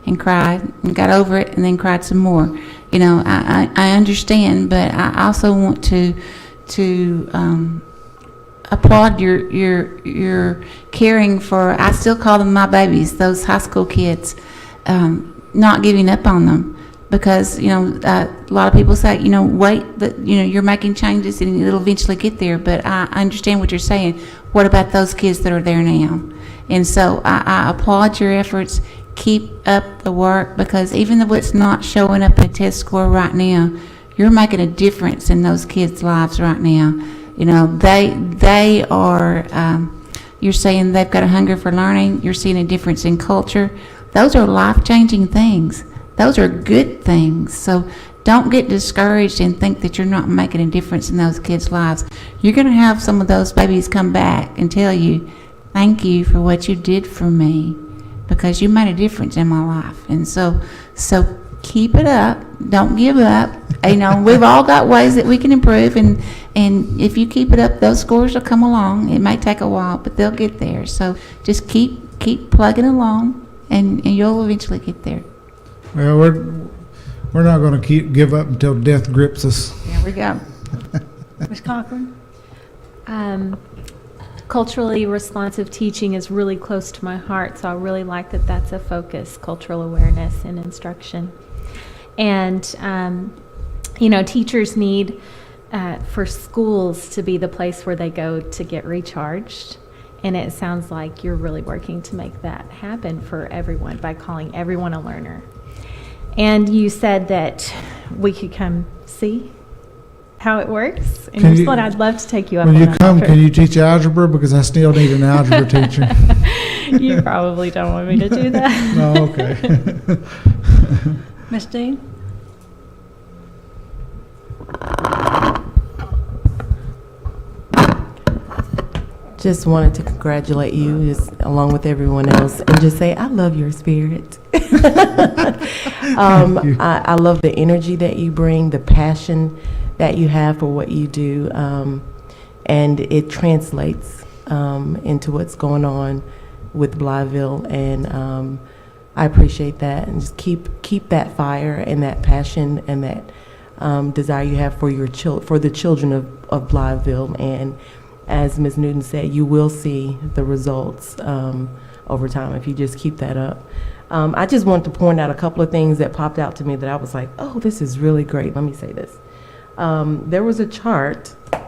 and got over it and then cried some more. I understand, but I also want to applaud your caring for, I still call them my babies, those high school kids, not giving up on them. Because, a lot of people say, wait, but, you're making changes and it'll eventually get there. But I understand what you're saying. What about those kids that are there now? And so I applaud your efforts. Keep up the work, because even though it's not showing up in a test score right now, you're making a difference in those kids' lives right now. They are, you're saying they've got a hunger for learning. You're seeing a difference in culture. Those are life-changing things. Those are good things. So don't get discouraged and think that you're not making a difference in those kids' lives. You're going to have some of those babies come back and tell you, thank you for what you did for me, because you made a difference in my life. And so keep it up. Don't give up. We've all got ways that we can improve, and if you keep it up, those scores will come along. It may take a while, but they'll get there. So just keep plugging along, and you'll eventually get there. Well, we're not going to give up until death grips us. There we go. Ms. Cochrane? Culturally responsive teaching is really close to my heart, so I really like that that's a focus, cultural awareness in instruction. And, teachers need for schools to be the place where they go to get recharged. And it sounds like you're really working to make that happen for everyone by calling everyone a learner. And you said that we could come see how it works. And I'd love to take you up on that. When you come, can you teach algebra? Because I still need an algebra teacher. You probably don't want me to do that. No, okay. Ms. Dean? Just wanted to congratulate you, just along with everyone else, and just say I love your spirit. I love the energy that you bring, the passion that you have for what you do, and it translates into what's going on with Blytheville, and I appreciate that. And just keep that fire and that passion and that desire you have for for the children of Blytheville. And as Ms. Newton said, you will see the results over time if you just keep that up. I just wanted to point out a couple of things that popped out to me that I was like, oh, this is really great. Let me say this. There was a chart, I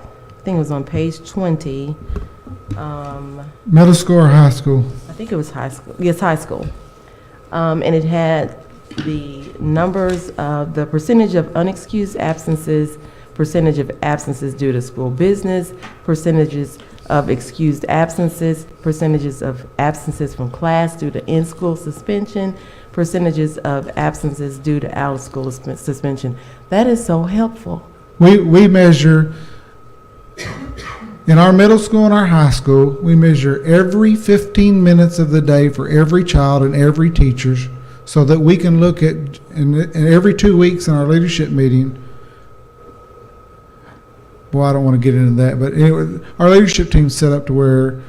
think it was on page 20. Middle school or high school? I think it was high school. Yes, high school. And it had the numbers of the percentage of unexcused absences, percentage of absences due to school business, percentages of excused absences, percentages of absences from class due to in-school suspension, percentages of absences due to out-of-school suspension. That is so helpful. We measure, in our middle school and our high school, we measure every 15 minutes of the day for every child and every teacher, so that we can look at, and every 2 weeks in our leadership meeting. Well, I don't want to get into that, but anyway, our leadership team's set up to where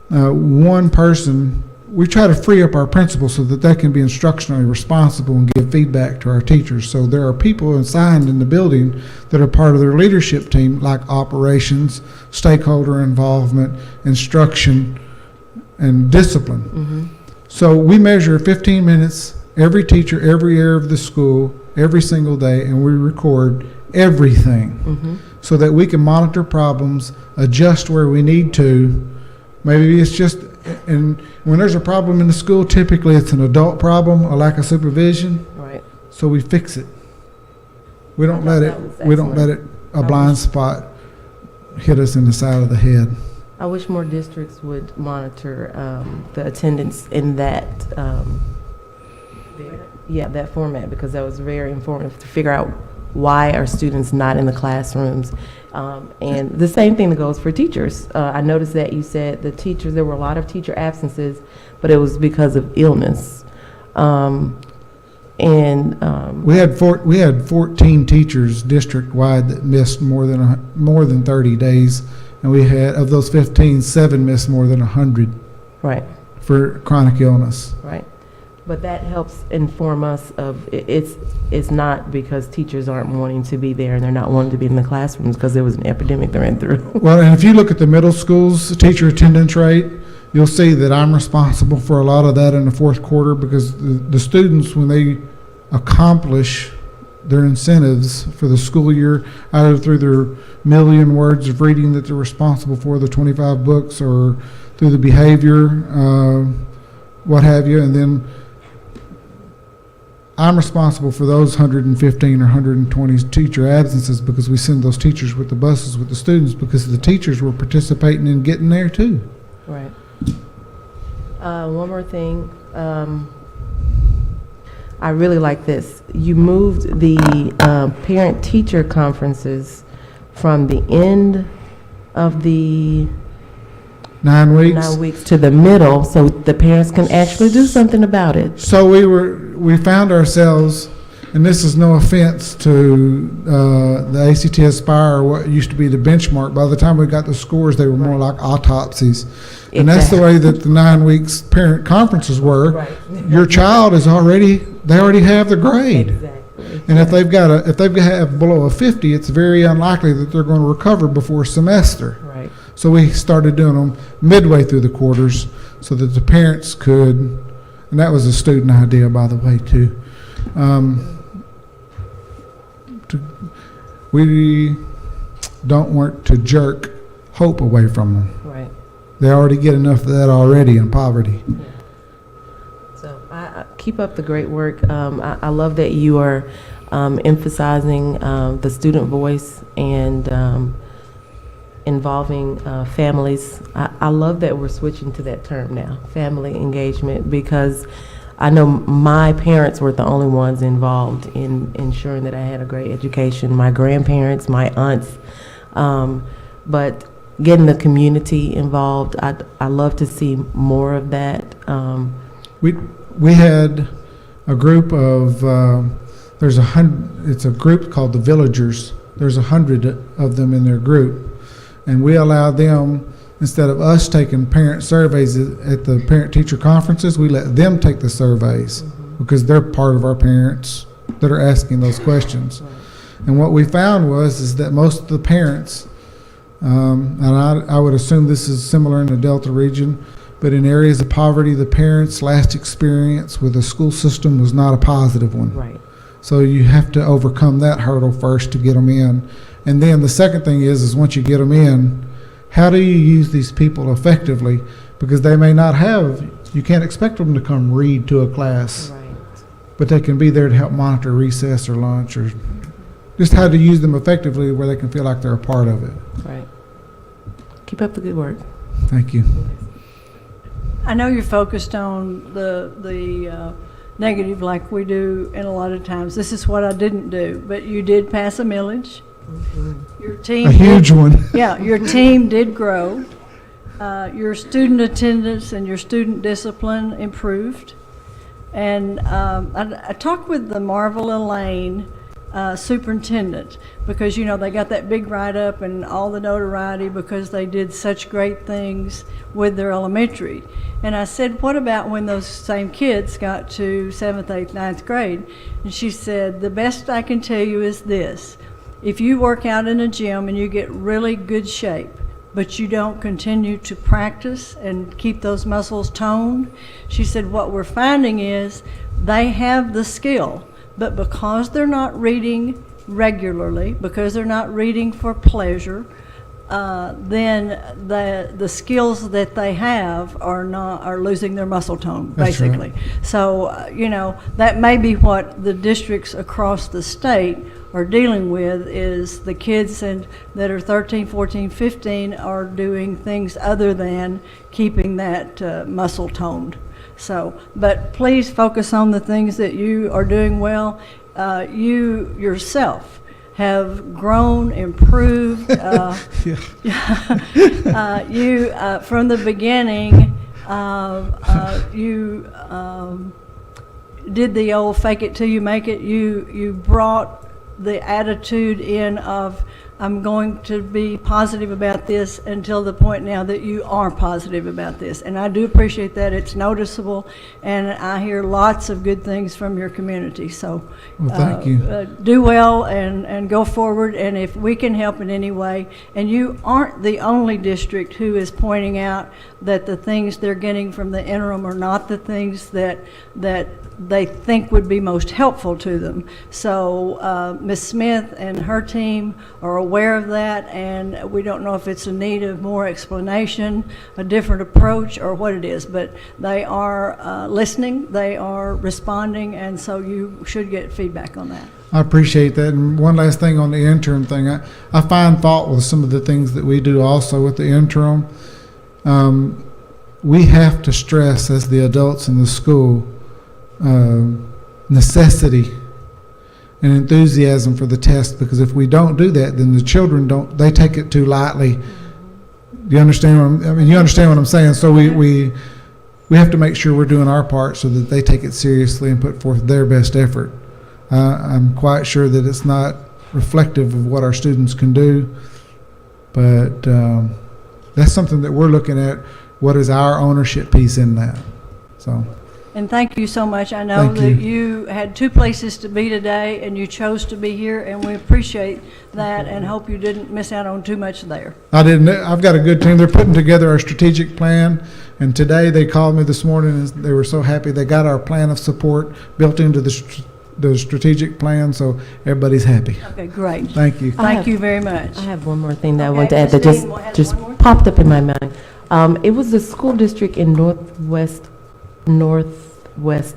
one person, we try to free up our principals so that they can be instructionally responsible and give feedback to our teachers. So there are people assigned in the building that are part of their leadership team, like operations, stakeholder involvement, instruction, and discipline. Mm-hmm. So we measure 15 minutes, every teacher, every area of the school, every single day, and we record everything. Mm-hmm. So that we can monitor problems, adjust where we need to. Maybe it's just, and when there's a problem in the school, typically it's an adult problem, a lack of supervision. Right. So we fix it. We don't let it, a blind spot hit us in the side of the head. I wish more districts would monitor the attendance in that, that format, because that was very informative to figure out why are students not in the classrooms. And the same thing that goes for teachers. I noticed that you said there were a lot of teacher absences, but it was because of illness. We had 14 teachers district-wide that missed more than 30 days, and we had, of those 15, 7 missed more than 100. Right. For chronic illness. Right. But that helps inform us of it's not because teachers aren't wanting to be there and they're not wanting to be in the classrooms, because there was an epidemic they ran through. Well, and if you look at the middle school's teacher attendance rate, you'll see that I'm responsible for a lot of that in the fourth quarter, because the students, when they accomplish their incentives for the school year, either through their million words of reading that they're responsible for, the 25 books, or through the behavior, what have you, and then I'm responsible for those 115 or 120 teacher absences, because we send those teachers with the buses with the students, because the teachers were participating in getting there too. Right. One more thing. I really like this. You moved the parent-teacher conferences from the end of the 9 weeks. 9 weeks to the middle, so the parents can actually do something about it. So we found ourselves, and this is no offense to the ACT Aspire, or what used to be the benchmark. By the time we got the scores, they were more like autopsies. And that's the way that the 9 weeks parent conferences were. Right. Your child is they already have the grade. Exactly. And if they have below a 50, it's very unlikely that they're going to recover before semester. Right. So we started doing them midway through the quarters so that the parents could, and that was a student idea, by the way, too. We don't want to jerk hope away from them. Right. They already get enough of that already in poverty. Yeah. So I keep up the great work. I love that you are emphasizing the student voice and involving families. I love that we're switching to that term now, family engagement, because I know my parents were the only ones involved in ensuring that I had a great education, my grandparents, my aunts, but getting the community involved, I love to see more of that. We had a group of, it's a group called the Villagers. There's 100 of them in their group. And we allowed them, instead of us taking parent surveys at the parent-teacher conferences, we let them take the surveys, because they're part of our parents that are asking those questions. And what we found is that most of the parents, and I would assume this is similar in the Delta region, but in areas of poverty, the parents' last experience with the school system was not a positive one. Right. So you have to overcome that hurdle first to get them in. And then the second thing is once you get them in, how do you use these people effectively? Because they may not you can't expect them to come read to a class, Right. but they can be there to help monitor recess or lunch, or just how to use them effectively where they can feel like they're a part of it. Right. Keep up the good work. Thank you. I know you're focused on the negative like we do, and a lot of times this is what I didn't do, but you did pass a millage. Your team A huge one. Yeah, your team did grow. Your student attendance and your student discipline improved. And I talked with the Marvel Elaine superintendent, because they got that big write-up and all the notoriety because they did such great things with their elementary. And I said, what about when those same kids got to 7th, 8th, 9th grade? And she said, the best I can tell you is this: if you work out in a gym and you get really good shape, but you don't continue to practice and keep those muscles toned, she said, what we're finding is they have the skill, but because they're not reading regularly, because they're not reading for pleasure, then the skills that they have are losing their muscle tone, That's right. basically. So, that may be what the districts across the state are dealing with, is the kids that are 13, 14, 15 are doing things other than keeping that muscle toned. So, but please focus on the things that you are doing well. You yourself have grown, improved. You from the beginning, you did the old fake it till you make it. You brought the attitude in of, I'm going to be positive about this, until the point now that you are positive about this. And I do appreciate that. It's noticeable, and I hear lots of good things from your community. So Well, thank you. Do well and go forward. And if we can help in any way, and you aren't the only district who is pointing out that the things they're getting from the interim are not the things that they think would be most helpful to them. So Ms. Smith and her team are aware of that, and we don't know if it's a need of more explanation, a different approach, or what it is, but they are listening, they are responding, and so you should get feedback on that. I appreciate that. And one last thing on the interim thing, I find fault with some of the things that we do also with the interim. We have to stress, as the adults in the school, necessity and enthusiasm for the test, because if we don't do that, then the children they take it too lightly. Do you understand you understand what I'm saying? So we have to make sure we're doing our part so that they take it seriously and put forth their best effort. I'm quite sure that it's not reflective of what our students can do, but that's something that we're looking at. What is our ownership piece in that? So. And thank you so much. I know Thank that you. you had two places to be today, and you chose to be here, and we appreciate that and hope you didn't miss out on too much there. I didn't. I've got a good team. They're putting together our strategic plan, and today they called me this morning and they were so happy. They got our plan of support built into the strategic plan, so everybody's happy. Okay, great. Thank you. Thank you very much. I have one more thing that I Okay, want to add that Christine, we'll have just one more? popped up in my mind. It was the school district in Northwest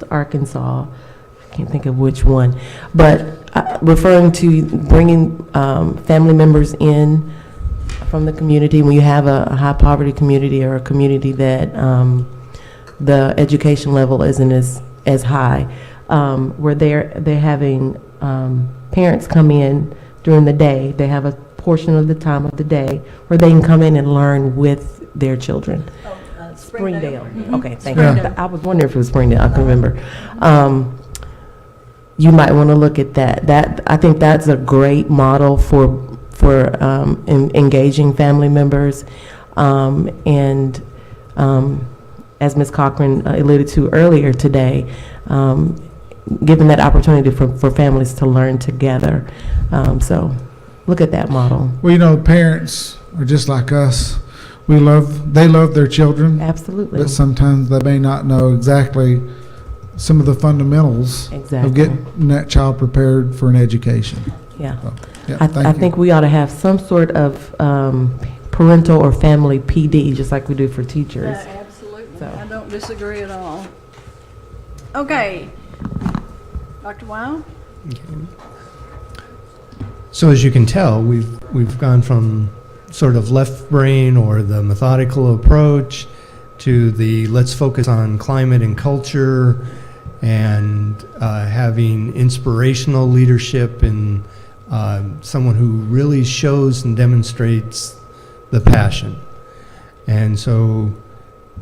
Arkansas. I can't think of which one, but referring to bringing family members in from the community. When you have a high poverty community or a community that the education level isn't as high, where they're having parents come in during the day. They have a portion of the time of the day where they can come in and learn with their children. Springdale. Okay, thank you. I was wondering if it was Springdale. I can remember. You might want to look at that. I think that's a great model for engaging family members, and as Ms. Cochrane alluded to earlier today, giving that opportunity for families to learn together. So look at that model. Well, parents are just like us. They love their children. Absolutely. But sometimes they may not know exactly some of the fundamentals Exactly. of getting that child prepared for an education. Yeah. So, yeah, I thank you. think we ought to have some sort of parental or family PD, just like we do for teachers. Absolutely. So. I don't disagree at all. Okay. Dr. Weil? So as you can tell, we've gone from sort of left brain or the methodical approach to the let's focus on climate and culture and having inspirational leadership and someone who really shows and demonstrates the passion. And so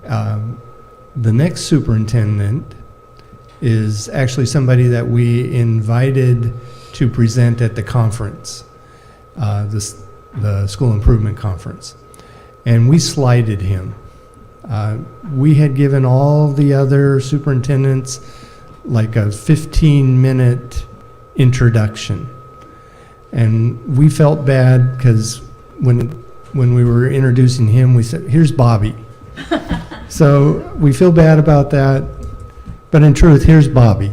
the next superintendent is actually somebody that we invited to present at the conference, the school improvement conference. And we slighted him. We had given all the other superintendents like a 15-minute introduction. And we felt bad because when we were introducing him, we said, here's Bobby. So we feel bad about that, but in truth, here's Bobby.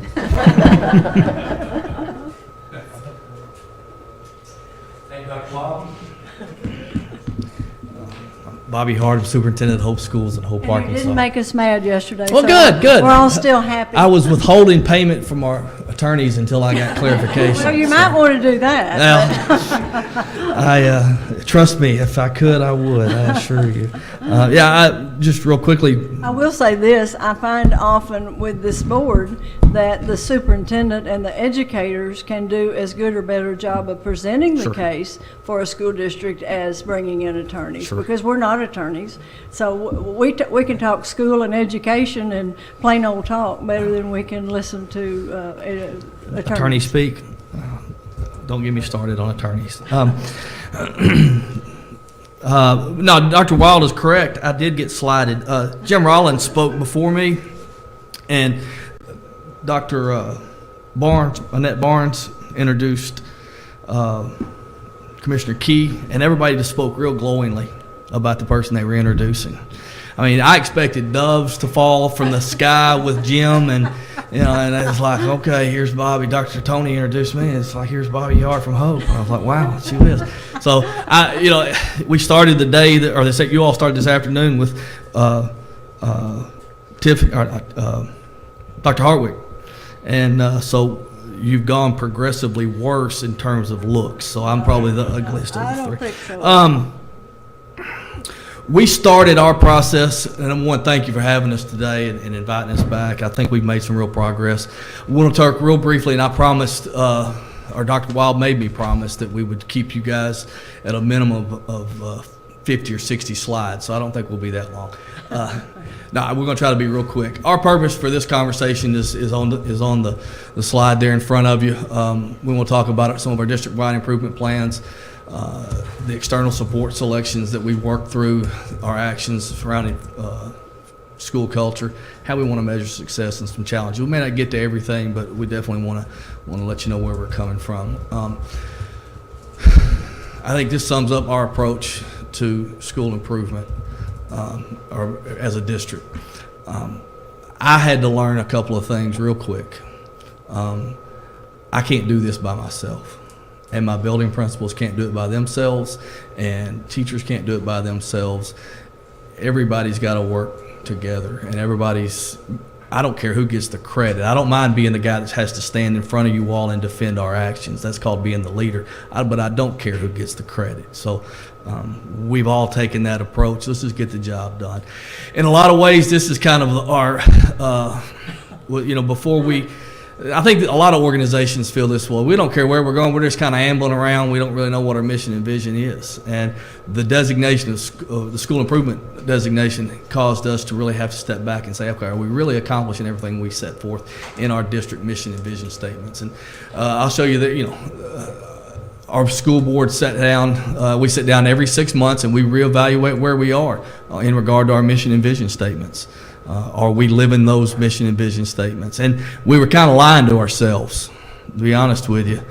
Bobby Hart, superintendent of Hope Schools in Hope, And you Arkansas. didn't make us mad yesterday. Well, so good. We're all still happy. I was withholding payment from our attorneys until I got clarification. So you might want to do that. Now, trust me, if I could, I would, I assure you. Just real quickly, I will say this, I find often with this board that the superintendent and the educators can do as good or better job of presenting the Sure. case for a school district as bringing in attorneys. Sure. Because we're not attorneys. So we can talk school and education and plain old talk better than we can listen to attorneys. attorneys speak. Don't get me started on attorneys. No, Dr. Wild is correct. I did get slighted. Jim Rollins spoke before me, and Dr. Annette Barnes, introduced Commissioner Key, and everybody just spoke real glowingly about the person they were introducing. I mean, I expected doves to fall from the sky with Jim, and and it's like, okay, here's Bobby. Dr. Tony introduced me, and it's like, here's Bobby Yard from Hope. And I was like, wow, she is. So we started the day you all started this afternoon with Dr. Hartwick, and so you've gone progressively worse in terms of looks. So I'm probably the ugliest of the three. I don't think so. We started our process, and I want to thank you for having us today and inviting us back. I think we've made some real progress. I want to talk real briefly, and I promised, or Dr. Wild made me promise, that we would keep you guys at a minimum of 50 or 60 slides, so I don't think we'll be that long. No, we're going to try to be real quick. Our purpose for this conversation is on the slide there in front of you. We want to talk about some of our district-wide improvement plans, the external support selections that we've worked through, our actions surrounding school culture, how we want to measure success, and some challenges. We may not get to everything, but we definitely want to let you know where we're coming from. I think this sums up our approach to school improvement, or as a district. I had to learn a couple of things real quick. I can't do this by myself. And my building principals can't do it by themselves, and teachers can't do it by themselves. Everybody's got to work together, and I don't care who gets the credit. I don't mind being the guy that has to stand in front of you all and defend our actions. That's called being the leader. But I don't care who gets the credit. So we've all taken that approach. Let's just get the job done. In a lot of ways, this is kind of our, I think that a lot of organizations feel this way. We don't care where we're going. We're just kind of ambling around. We don't really know what our mission and vision is. And the designation of the school improvement designation caused us to really have to step back and say, okay, are we really accomplishing everything we set forth in our district mission and vision statements? And I'll show you that, our school board sat down. We sit down every 6 months and we reevaluate where we are in regard to our mission and vision statements. Are we living those mission and vision statements? And we were kind of lying to ourselves, to be honest with you.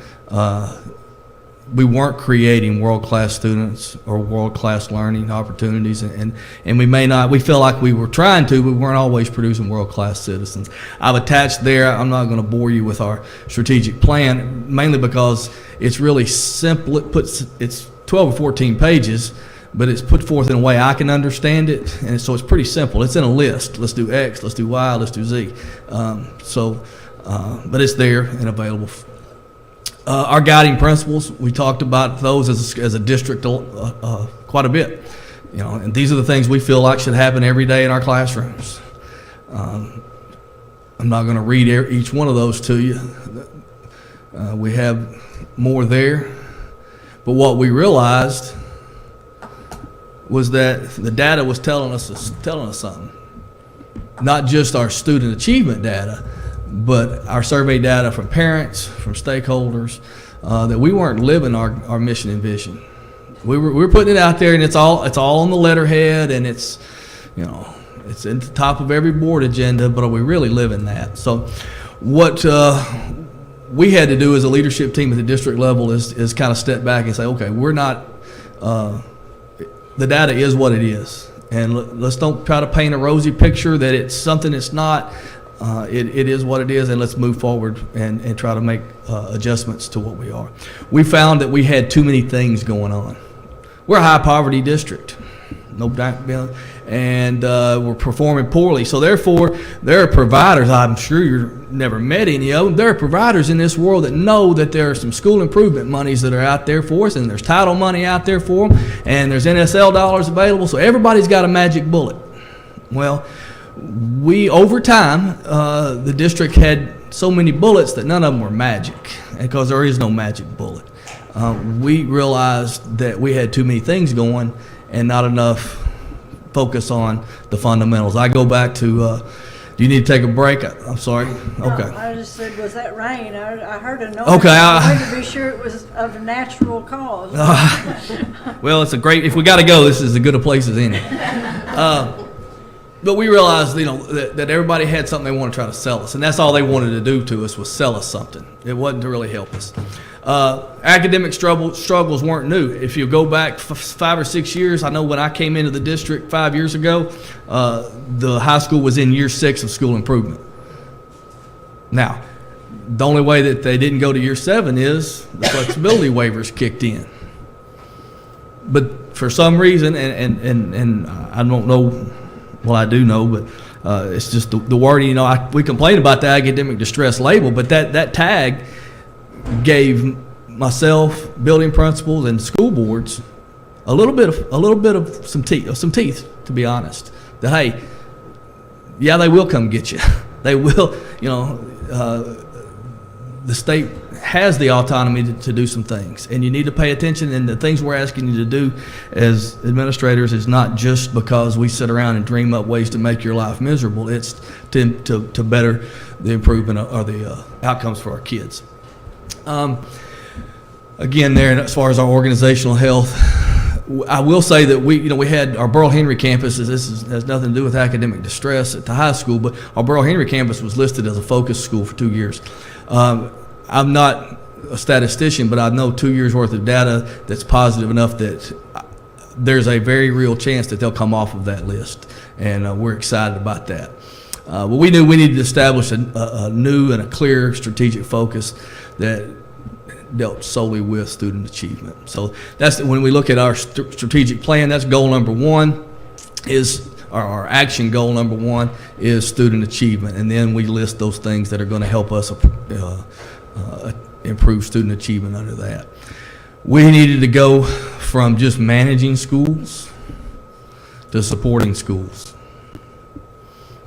We weren't creating world-class students or world-class learning opportunities, and we feel like we were trying to, but we weren't always producing world-class citizens. I've attached there, I'm not going to bore you with our strategic plan, mainly because it's really simple. It's 12 or 14 pages, but it's put forth in a way I can understand it, and so it's pretty simple. It's in a list. Let's do X, let's do Y, let's do Z. But it's there and available. Our guiding principles, we talked about those as a district quite a bit. And these are the things we feel like should happen every day in our classrooms. I'm not going to read each one of those to you. We have more there. But what we realized was that the data was telling us something. Not just our student achievement data, but our survey data from parents, from stakeholders, that we weren't living our mission and vision. We were putting it out there, and it's all on the letterhead, and it's at the top of every board agenda. But are we really living that? So, what we had to do as a leadership team at the district level is kind of step back and say, okay, we're not. The data is what it is, and let's don't try to paint a rosy picture that it's something it's not. It is what it is, and let's move forward and try to make adjustments to what we are. We found that we had too many things going on. We're a high poverty district. and were performing poorly. So therefore, there are providers, I'm sure you've never met any of them, there are providers in this world that know that there are some school improvement monies that are out there for us, and there's title money out there for them, and there's NSL dollars available, so everybody's got a magic bullet. Well, over time, the district had so many bullets that none of them were magic, because there is no magic bullet. We realized that we had too many things going and not enough focus on the fundamentals. I go back to, do you need to take a break? I'm sorry. Okay. No, I just said, was that rain? I heard a noise. Okay, I wanted to be sure it was of a natural cause. Well, it's a great, if we got to go, this is as good a place as any. But we realized, that everybody had something they want to try to sell us, and that's all they wanted to do to us was sell us something. It wasn't to really help us. Academic struggles weren't new. If you go back 5 or 6 years, I know when I came into the district 5 years ago, the high school was in year 6 of school improvement. Now, the only way that they didn't go to year 7 is the flexibility waivers kicked in. But for some reason, and I don't know. Well, I do know, but it's just the wording. We complain about the academic distress label, but that tag gave myself, building principals, and school boards a little bit of some teeth, to be honest. That hey, yeah, they will come get you. They will. The state has the autonomy to do some things, and you need to pay attention. And the things we're asking you to do as administrators is not just because we sit around and dream up ways to make your life miserable. It's to better the improvement or the outcomes for our kids. Again, there as far as our organizational health, I will say that we had our Burl Henry campus. This has nothing to do with academic distress at the high school, but our Burl Henry campus was listed as a focus school for 2 years. I'm not a statistician, but I know 2 years worth of data that's positive enough that there's a very real chance that they'll come off of that list, and we're excited about that. But we knew we needed to establish a new and a clear strategic focus that dealt solely with student achievement. So that's when we look at our strategic plan. That's goal number one. Our action goal number one is student achievement, and then we list those things that are going to help us improve student achievement under that. We needed to go from just managing schools to supporting schools.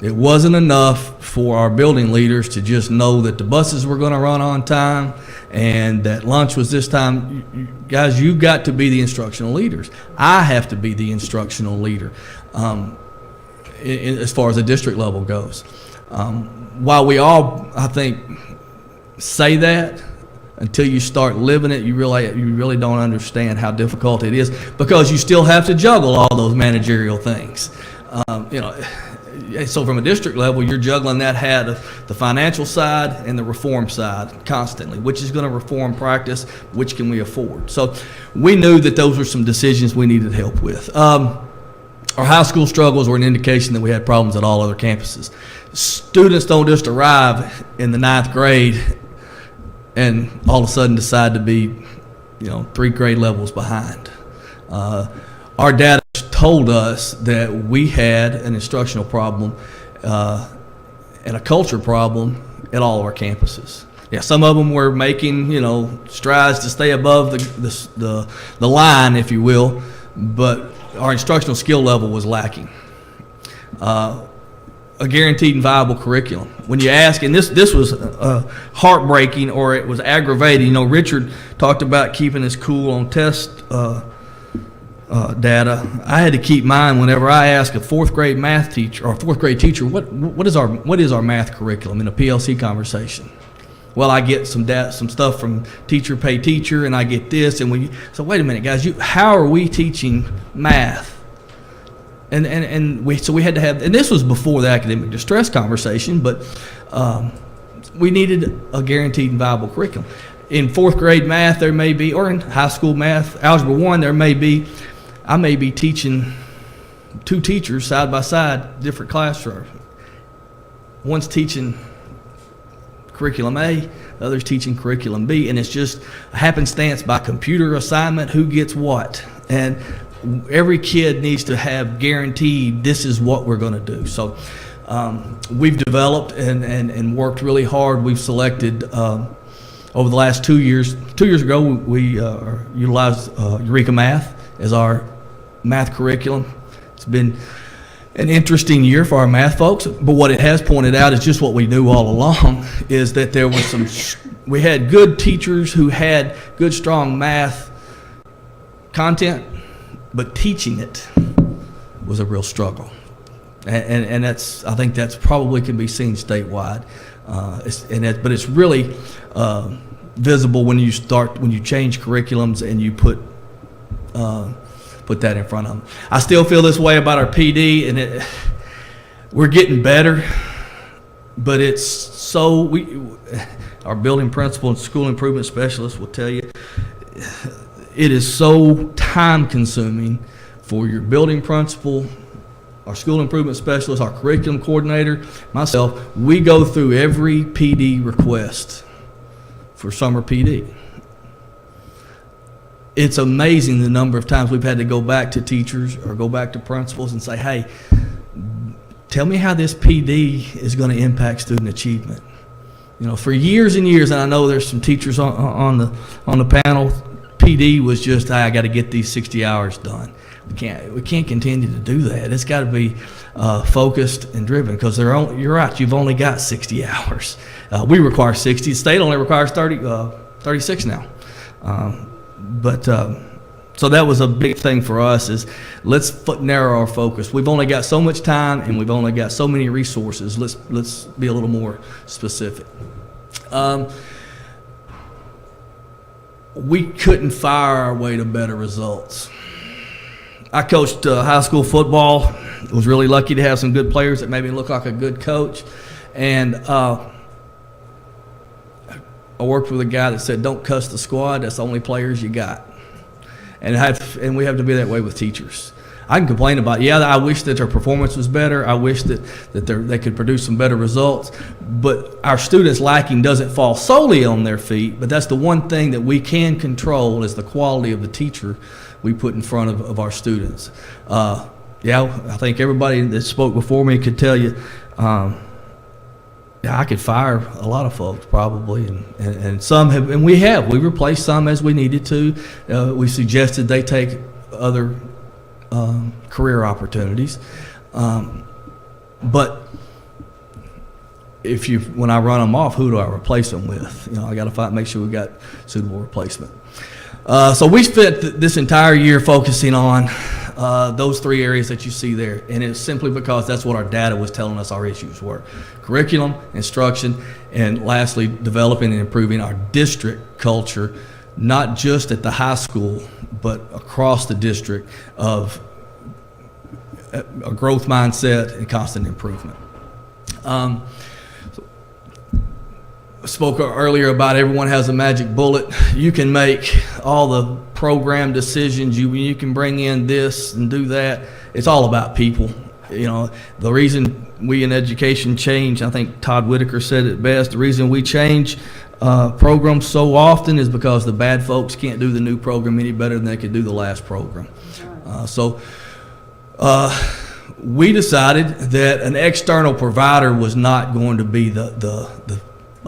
It wasn't enough for our building leaders to just know that the buses were going to run on time and that lunch was this time. Guys, you've got to be the instructional leaders. I have to be the instructional leader as far as the district level goes. While we all, I think, say that, until you start living it, you really don't understand how difficult it is, because you still have to juggle all those managerial things. So from a district level, you're juggling that hat of the financial side and the reform side constantly. Which is going to reform practice? Which can we afford? So we knew that those were some decisions we needed help with. Our high school struggles were an indication that we had problems at all other campuses. Students don't just arrive in the 9th grade and all of a sudden decide to be, 3 grade levels behind. Our data told us that we had an instructional problem and a culture problem at all of our campuses. Yeah, some of them were making, strides to stay above the line, if you will, but our instructional skill level was lacking. A guaranteed and viable curriculum. When you ask, and this was heartbreaking, or it was aggravating. Richard talked about keeping us cool on test data. I had to keep mine whenever I ask a 4th grade math teacher or 4th grade teacher, what is our math curriculum in a PLC conversation? Well, I get some stuff from teacher pay teacher, and I get this, and so wait a minute, guys, how are we teaching math? And we had to have, and this was before the academic distress conversation, but we needed a guaranteed and viable curriculum. In 4th grade math, there may be, or in high school math, Algebra 1, I may be teaching 2 teachers side by side, different classrooms. One's teaching curriculum A, the other's teaching curriculum B, and it's just a happenstance by computer assignment who gets what. And every kid needs to have guaranteed this is what we're going to do. So we've developed and worked really hard. We've selected over the last 2 years. 2 years ago, we utilized Eureka Math as our math curriculum. It's been an interesting year for our math folks, but what it has pointed out is just what we knew all along, is that there was we had good teachers who had good, strong math content, but teaching it was a real struggle. And that's, I think that's probably can be seen statewide. But it's really visible when you change curriculums and you put that in front of them. I still feel this way about our PD, and we're getting better, but it's our building principal and school improvement specialist will tell you, it is so time consuming for your building principal, our school improvement specialist, our curriculum coordinator, myself. We go through every PD request for summer PD. It's amazing the number of times we've had to go back to teachers or go back to principals and say, hey, tell me how this PD is going to impact student achievement. You know, for years and years, and I know there's some teachers on the panel, PD was just, I got to get these 60 hours done. We can't continue to do that. It's got to be focused and driven, because you're right, you've only got 60 hours. We require 60. The state only requires 36 now. So that was a big thing for us, is let's narrow our focus. We've only got so much time and we've only got so many resources. Let's be a little more specific. We couldn't fire our way to better results. I coached high school football. Was really lucky to have some good players that made me look like a good coach. And I worked with a guy that said, don't cuss the squad. That's the only players you got. And we have to be that way with teachers. I can complain about, I wish that their performance was better. I wish that they could produce some better results. But our students' lacking doesn't fall solely on their feet, but that's the one thing that we can control, is the quality of the teacher we put in front of our students. I think everybody that spoke before me could tell you, I could fire a lot of folks probably, and some have, and we replaced some as we needed to. We suggested they take other career opportunities, but when I run them off, who do I replace them with? I got to make sure we got suitable replacement. So we spent this entire year focusing on those three areas that you see there, and it's simply because that's what our data was telling us our issues were: curriculum, instruction, and lastly, developing and improving our district culture, not just at the high school, but across the district, of a growth mindset and constant improvement. Spoke earlier about everyone has a magic bullet. You can make all the program decisions. You can bring in this and do that. It's all about people. The reason we in education change, I think Todd Whitaker said it best, the reason we change programs so often is because the bad folks can't do the new program any better than they could do the last program. We decided that an external provider was not going to be the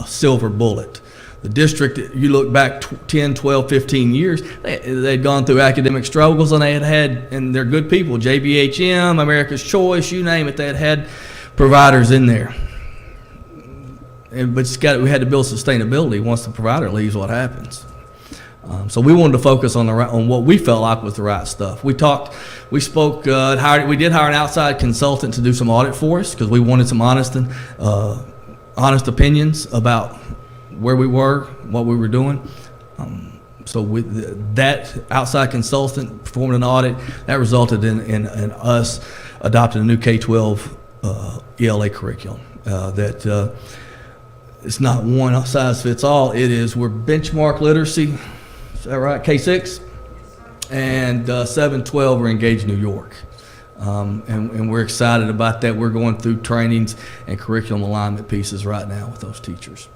silver bullet. The district, you look back 10, 12, 15 years, they'd gone through academic struggles, and and they're good people, JBHM, America's Choice, you name it, they had providers in there. But we had to build sustainability. Once the provider leaves, what happens? So we wanted to focus on what we felt like was the right stuff. We did hire an outside consultant to do some audit for us, because we wanted some honest opinions about where we were, what we were doing. So with that outside consultant performed an audit that resulted in us adopting a new K-12 ELA curriculum that it's not one size fits all. We're benchmark literacy, is that right? K-6 and 7-12 we're engaged New York. And we're excited about that. We're going through trainings and curriculum alignment pieces right now with those teachers.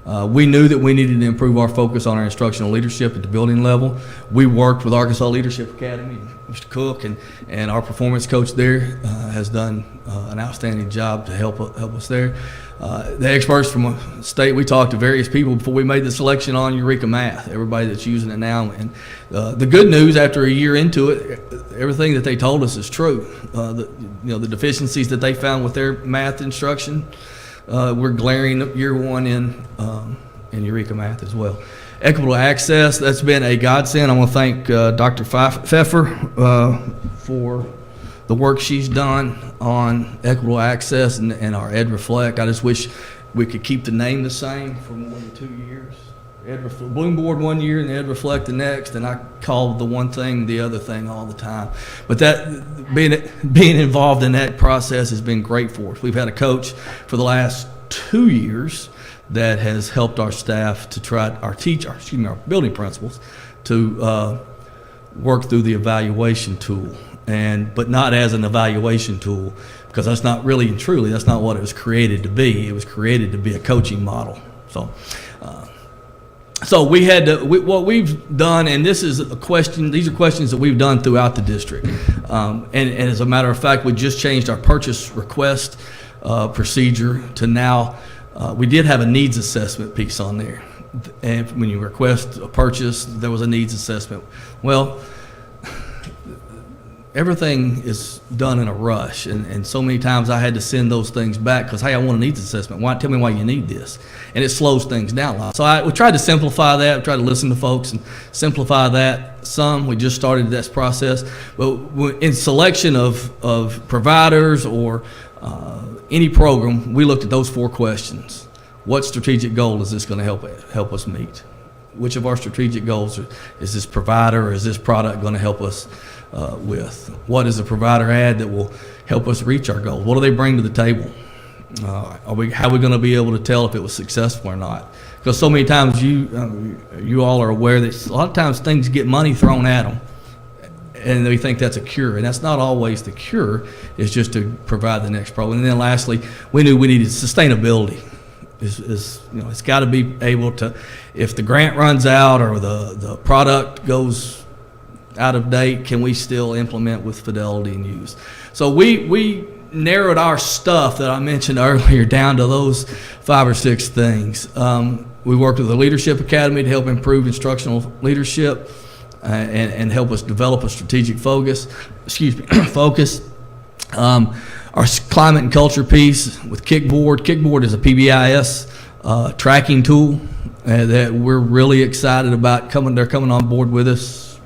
We knew that we needed to improve our focus on our instructional leadership at the building level. We worked with Arkansas Leadership Academy, Mr. Cook, and our performance coach there has done an outstanding job to help us there. The experts from the state, we talked to various people before we made the selection on Eureka Math, everybody that's using it now. And the good news, after a year into it, everything that they told us is true. The deficiencies that they found with their math instruction, we're glaring year one in Eureka Math as well. Equitable access, that's been a godsend. I want to thank Dr. Pfeffer for the work she's done on equitable access and our Ed Reflect. I just wish we could keep the name the same for more than 2 years. Bloom Board 1 year and Ed Reflect the next, and I call the one thing the other thing all the time. But that being involved in that process has been great for us. We've had a coach for the last 2 years that has helped our staff to try our building principals to work through the evaluation tool, but not as an evaluation tool, because that's not really and truly, that's not what it was created to be. It was created to be a coaching model. So we had to, what we've done, and this is a question, these are questions that we've done throughout the district. And as a matter of fact, we just changed our purchase request procedure to now, we did have a needs assessment piece on there. And when you request a purchase, there was a needs assessment. Well, everything is done in a rush, and so many times I had to send those things back because, hey, I want a needs assessment. Tell me why you need this, and it slows things down a lot. So we tried to simplify that. We tried to listen to folks and simplify that some. We just started this process, but in selection of providers or any program, we looked at those 4 questions. What strategic goal is this going to help us meet? Which of our strategic goals is this provider or is this product going to help us with? What is a provider add that will help us reach our goals? What do they bring to the table? How are we going to be able to tell if it was successful or not? Because so many times you all are aware that a lot of times things get money thrown at them, and they think that's a cure, and that's not always the cure. It's just to provide the next program. And then lastly, we knew we needed sustainability. It's got to be able to, if the grant runs out or the product goes out of date, can we still implement with fidelity and use? So we narrowed our stuff that I mentioned earlier down to those 5 or 6 things. We worked with the Leadership Academy to help improve instructional leadership and help us develop a strategic focus. Our climate and culture piece with Kickboard. Kickboard is a Pbis tracking tool that we're really excited about. They're coming on board with us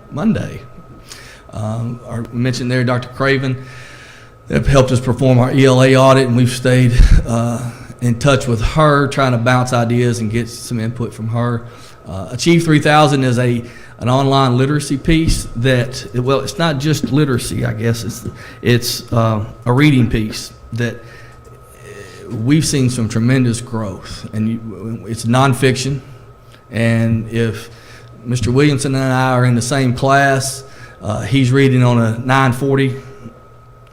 Monday. I mentioned there Dr. Craven that helped us perform our ELA audit, and we've stayed in touch with her, trying to bounce ideas and get some input from her. Achieve 3000 is an online literacy piece that, well, it's not just literacy, I guess. It's a reading piece that we've seen some tremendous growth, and it's nonfiction. And if Mr. Williamson and I are in the same class, he's reading on a 940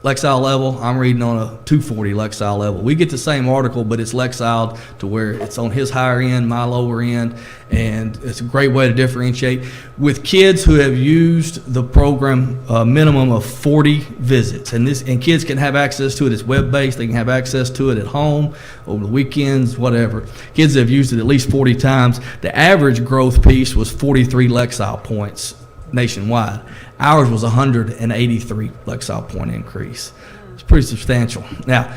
Lexile level, I'm reading on a 240 Lexile level. We get the same article, but it's Lexiled to where it's on his higher end, my lower end, and it's a great way to differentiate. With kids who have used the program a minimum of 40 visits, and kids can have access to it, it's web-based, they can have access to it at home, over the weekends, whatever. Kids that have used it at least 40 times. The average growth piece was 43 Lexile points nationwide. Ours was 183 Lexile point increase. It's pretty substantial. Now,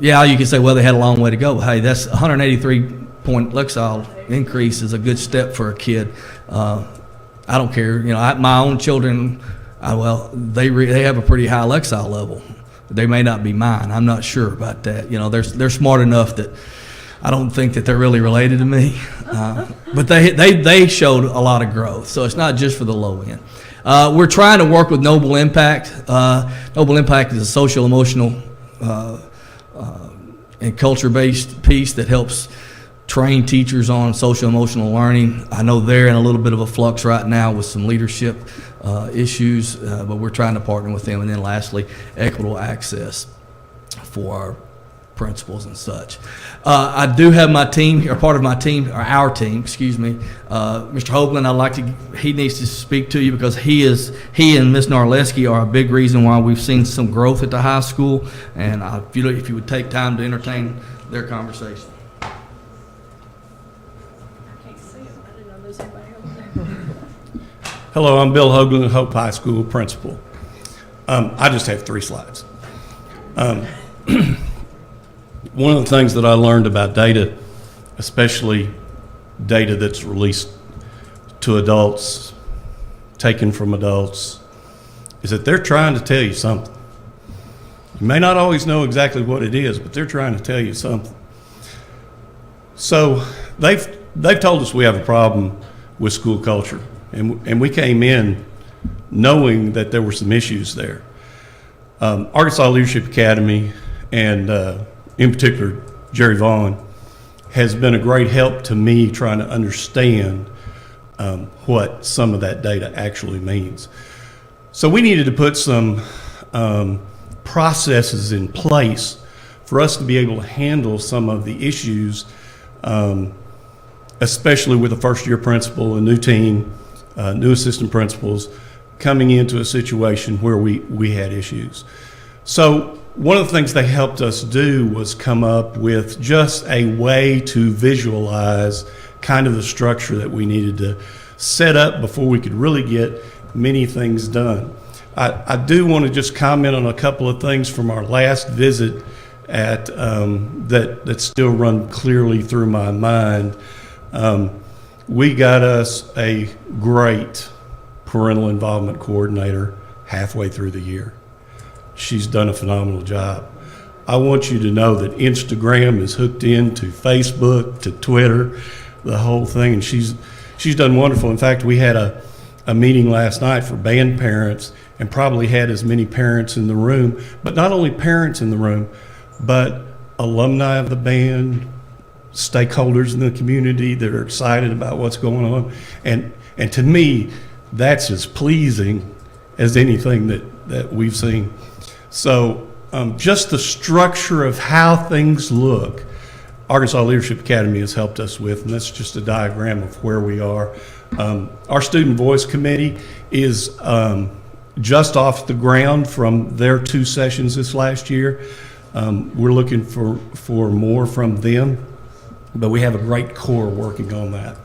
you can say, well, they had a long way to go. Hey, that's 183 point Lexile increase is a good step for a kid. I don't care. My own children, they have a pretty high Lexile level. They may not be mine. I'm not sure about that. They're smart enough that I don't think that they're really related to me. But they showed a lot of growth. So it's not just for the low end. We're trying to work with Noble Impact. Noble Impact is a social, emotional, and culture-based piece that helps train teachers on social, emotional learning. I know they're in a little bit of a flux right now with some leadership issues, but we're trying to partner with them. And then lastly, equitable access for our principals and such. I do have my team, or part of my team, or our team, excuse me, Mr. Hoagland. He needs to speak to you because he and Ms. Narleski are a big reason why we've seen some growth at the high school. And if you would take time to entertain their conversation. Hello, I'm Bill Hoagland, Hope High School principal. I just have 3 slides. One of the things that I learned about data, especially data that's released to adults, taken from adults, is that they're trying to tell you something. You may not always know exactly what it is, but they're trying to tell you something. So they've told us we have a problem with school culture, and we came in knowing that there were some issues there. Arkansas Leadership Academy, and in particular Jerry Vaughn, has been a great help to me trying to understand what some of that data actually means. So we needed to put some processes in place for us to be able to handle some of the issues, especially with a first-year principal, a new team, new assistant principals, coming into a situation where we had issues. So one of the things they helped us do was come up with just a way to visualize kind of the structure that we needed to set up before we could really get many things done. I do want to just comment on a couple of things from our last visit at that still run clearly through my mind. We got us a great parental involvement coordinator halfway through the year. She's done a phenomenal job. I want you to know that Instagram is hooked into Facebook, to Twitter, the whole thing, and she's done wonderful. In fact, we had a meeting last night for band parents and probably had as many parents in the room, but not only parents in the room, but alumni of the band, stakeholders in the community that are excited about what's going on. And to me, that's as pleasing as anything that we've seen. So just the structure of how things look, Arkansas Leadership Academy has helped us with, and that's just a diagram of where we are. Our Student Voice Committee is just off the ground from their 2 sessions this last year. We're looking for more from them, but we have a great core working on that.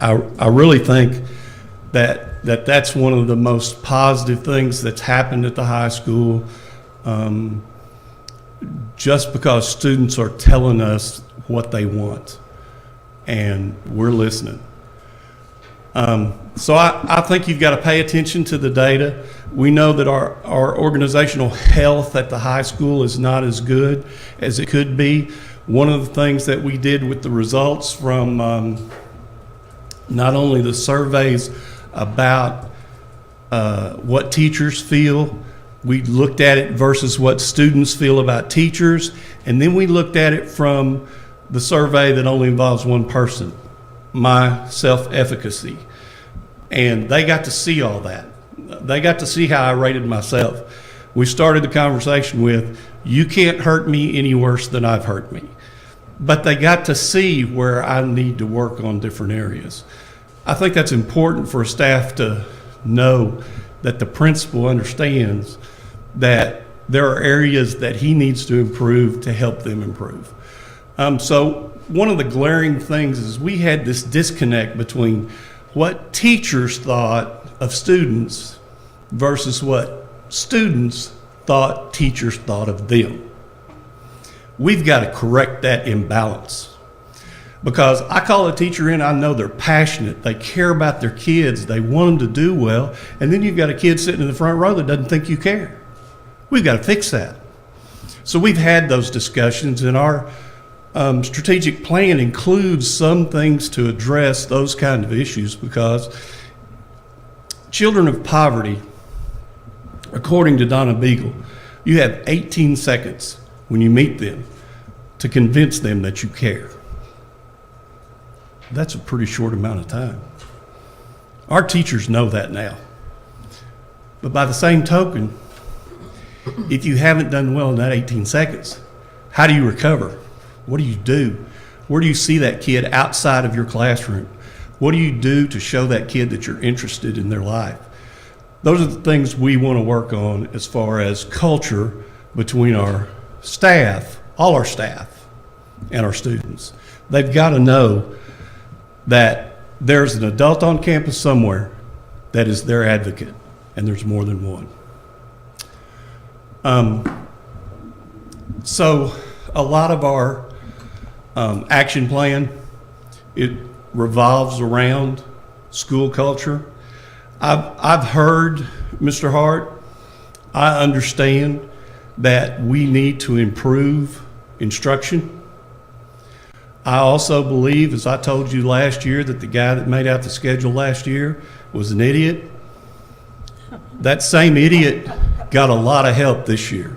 I really think that's one of the most positive things that's happened at the high school, just because students are telling us what they want, and we're listening. So I think you've got to pay attention to the data. We know that our organizational health at the high school is not as good as it could be. One of the things that we did with the results from not only the surveys about what teachers feel, we looked at it versus what students feel about teachers, and then we looked at it from the survey that only involves one person, my self-efficacy. And they got to see all that. They got to see how I rated myself. We started the conversation with, you can't hurt me any worse than I've hurt me. But they got to see where I need to work on different areas. I think that's important for staff to know, that the principal understands that there are areas that he needs to improve to help them improve. So one of the glaring things is we had this disconnect between what teachers thought of students versus what students thought teachers thought of them. We've got to correct that imbalance, because I call a teacher in, I know they're passionate, they care about their kids, they want them to do well, and then you've got a kid sitting in the front row that doesn't think you care. We've got to fix that. So we've had those discussions, and our strategic plan includes some things to address those kind of issues, because children of poverty, according to Donna Beagle, you have 18 seconds when you meet them to convince them that you care. That's a pretty short amount of time. Our teachers know that now. But by the same token, if you haven't done well in that 18 seconds, How do you recover? What do you do? Where do you see that kid outside of your classroom? What do you do to show that kid that you're interested in their life? Those are the things we want to work on as far as culture between our staff, all our staff, and our students. They've got to know that there's an adult on campus somewhere that is their advocate, and there's more than one. So a lot of our action plan, it revolves around school culture. I've heard, Mr. Hart, I understand that we need to improve instruction. I also believe, as I told you last year, that the guy that made out the schedule last year was an idiot. That same idiot got a lot of help this year.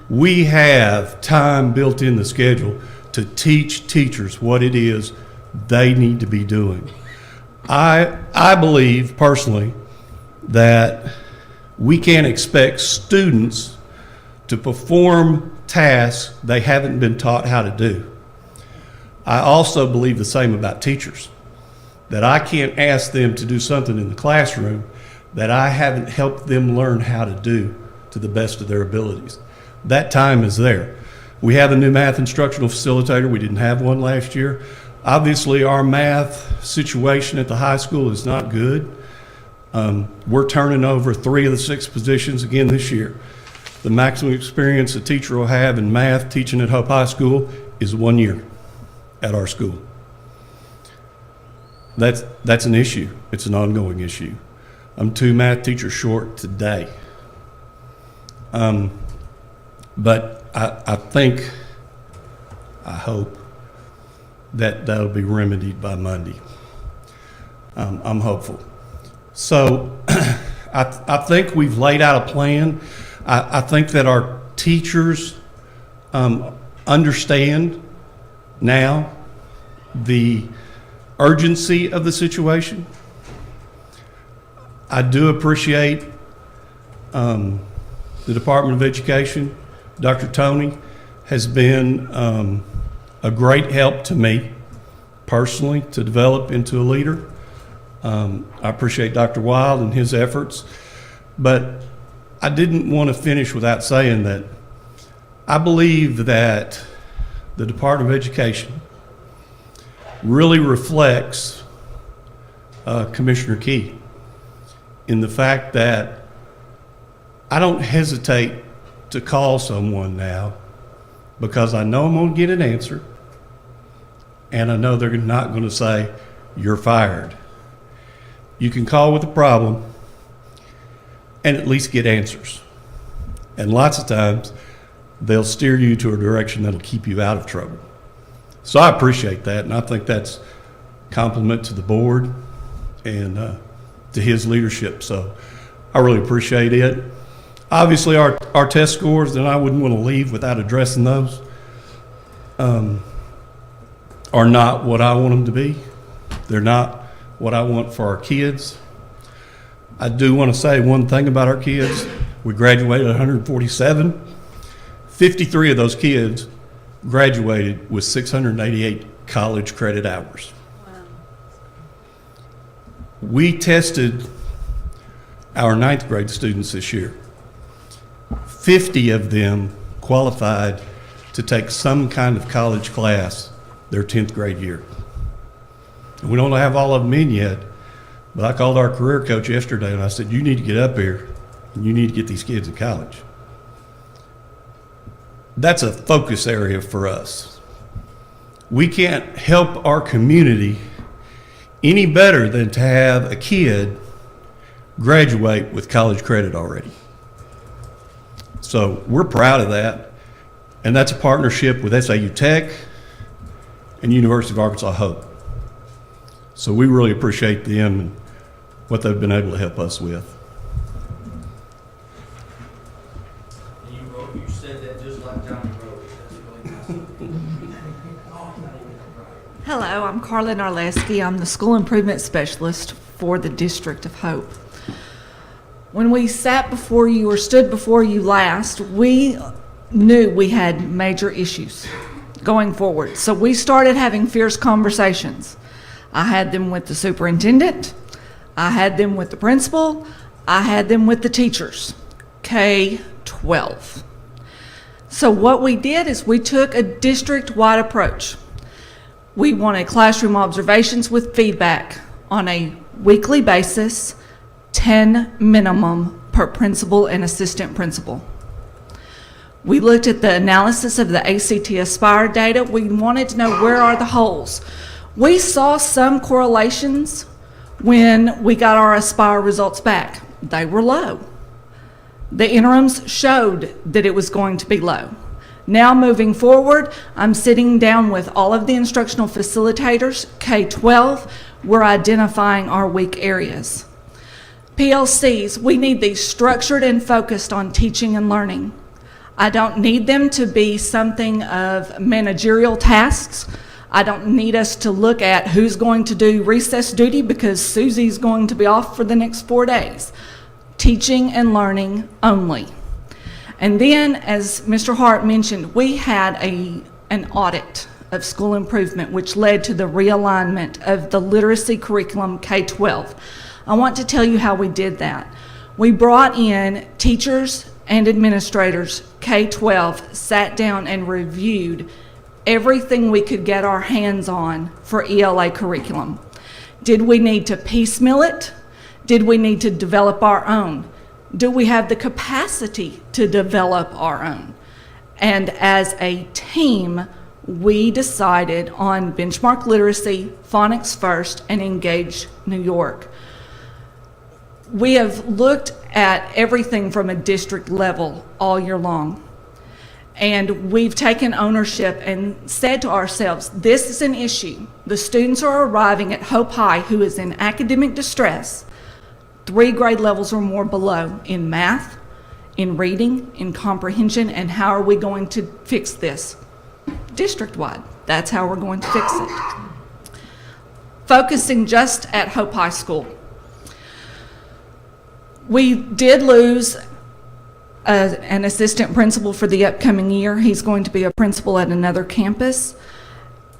We have time built in the schedule to teach teachers what it is they need to be doing. I believe personally that we can't expect students to perform tasks they haven't been taught how to do. I also believe the same about teachers, that I can't ask them to do something in the classroom that I haven't helped them learn how to do to the best of their abilities. That time is there. We have a new math instructional facilitator. We didn't have one last year. Obviously, our math situation at the high school is not good. We're turning over 3 of the 6 positions again this year. The maximum experience a teacher will have in math teaching at Hope High School is 1 year at our school. That's an issue. It's an ongoing issue. I'm 2 math teachers short today. But I think, I hope, that that'll be remedied by Monday. I'm hopeful. So I think we've laid out a plan. I think that our teachers understand now the urgency of the situation. I do appreciate the Department of Education. Dr. Tony has been a great help to me personally to develop into a leader. I appreciate Dr. Wild and his efforts, but I didn't want to finish without saying that I believe that the Department of Education really reflects Commissioner Key in the fact that I don't hesitate to call someone now because I know I'm going to get an answer, and I know they're not going to say, "You're fired." You can call with a problem and at least get answers. And lots of times, they'll steer you to a direction that'll keep you out of trouble. So I appreciate that, and I think that's a compliment to the board and to his leadership. So I really appreciate it. Obviously, our test scores, and I wouldn't want to leave without addressing those, are not what I want them to be. They're not what I want for our kids. I do want to say one thing about our kids. We graduated 147. 53 of those kids graduated with 688 college credit hours. Wow. We tested our 9th grade students this year. 50 of them qualified to take some kind of college class their 10th grade year. We don't have all of them in yet, but I called our career coach yesterday and I said, "You need to get up here and you need to get these kids in college." That's a focus area for us. We can't help our community any better than to have a kid graduate with college credit already. So we're proud of that, and that's a partnership with SAU Tech and University of Arkansas Hope. So we really appreciate them and what they've been able to help us with. You said that just like Johnny wrote it. That's really nice. Hello, I'm Carla Dollansky. I'm the School Improvement Specialist for the District of Hope. When we sat before you or stood before you last, we knew we had major issues going forward. So we started having fierce conversations. I had them with the superintendent, I had them with the principal, I had them with the teachers, K-12. So what we did is we took a district-wide approach. We wanted classroom observations with feedback on a weekly basis, 10 minimum per principal and assistant principal. We looked at the analysis of the ACT Aspire data. We wanted to know where are the holes. We saw some correlations when we got our Aspire results back. They were low. The interims showed that it was going to be low. Now moving forward, I'm sitting down with all of the instructional facilitators, K-12. We're identifying our weak areas. PLCs, we need these structured and focused on teaching and learning. I don't need them to be something of managerial tasks. I don't need us to look at who's going to do recess duty because Susie's going to be off for the next 4 days. Teaching and learning only. And then, as Mr. Hart mentioned, we had an audit of school improvement, which led to the realignment of the literacy curriculum K-12. I want to tell you how we did that. We brought in teachers and administrators, K-12, sat down and reviewed everything we could get our hands on for ELA curriculum. Did we need to piecemeal it? Did we need to develop our own? Do we have the capacity to develop our own? And as a team, we decided on benchmark literacy, phonics first, and Engage New York. We have looked at everything from a district level all year long. And we've taken ownership and said to ourselves, this is an issue. The students are arriving at Hope High who is in academic distress, 3 grade levels or more below in math, in reading, in comprehension, and how are we going to fix this? District-wide. That's how we're going to fix it. Focusing just at Hope High School. We did lose an assistant principal for the upcoming year. He's going to be a principal at another campus.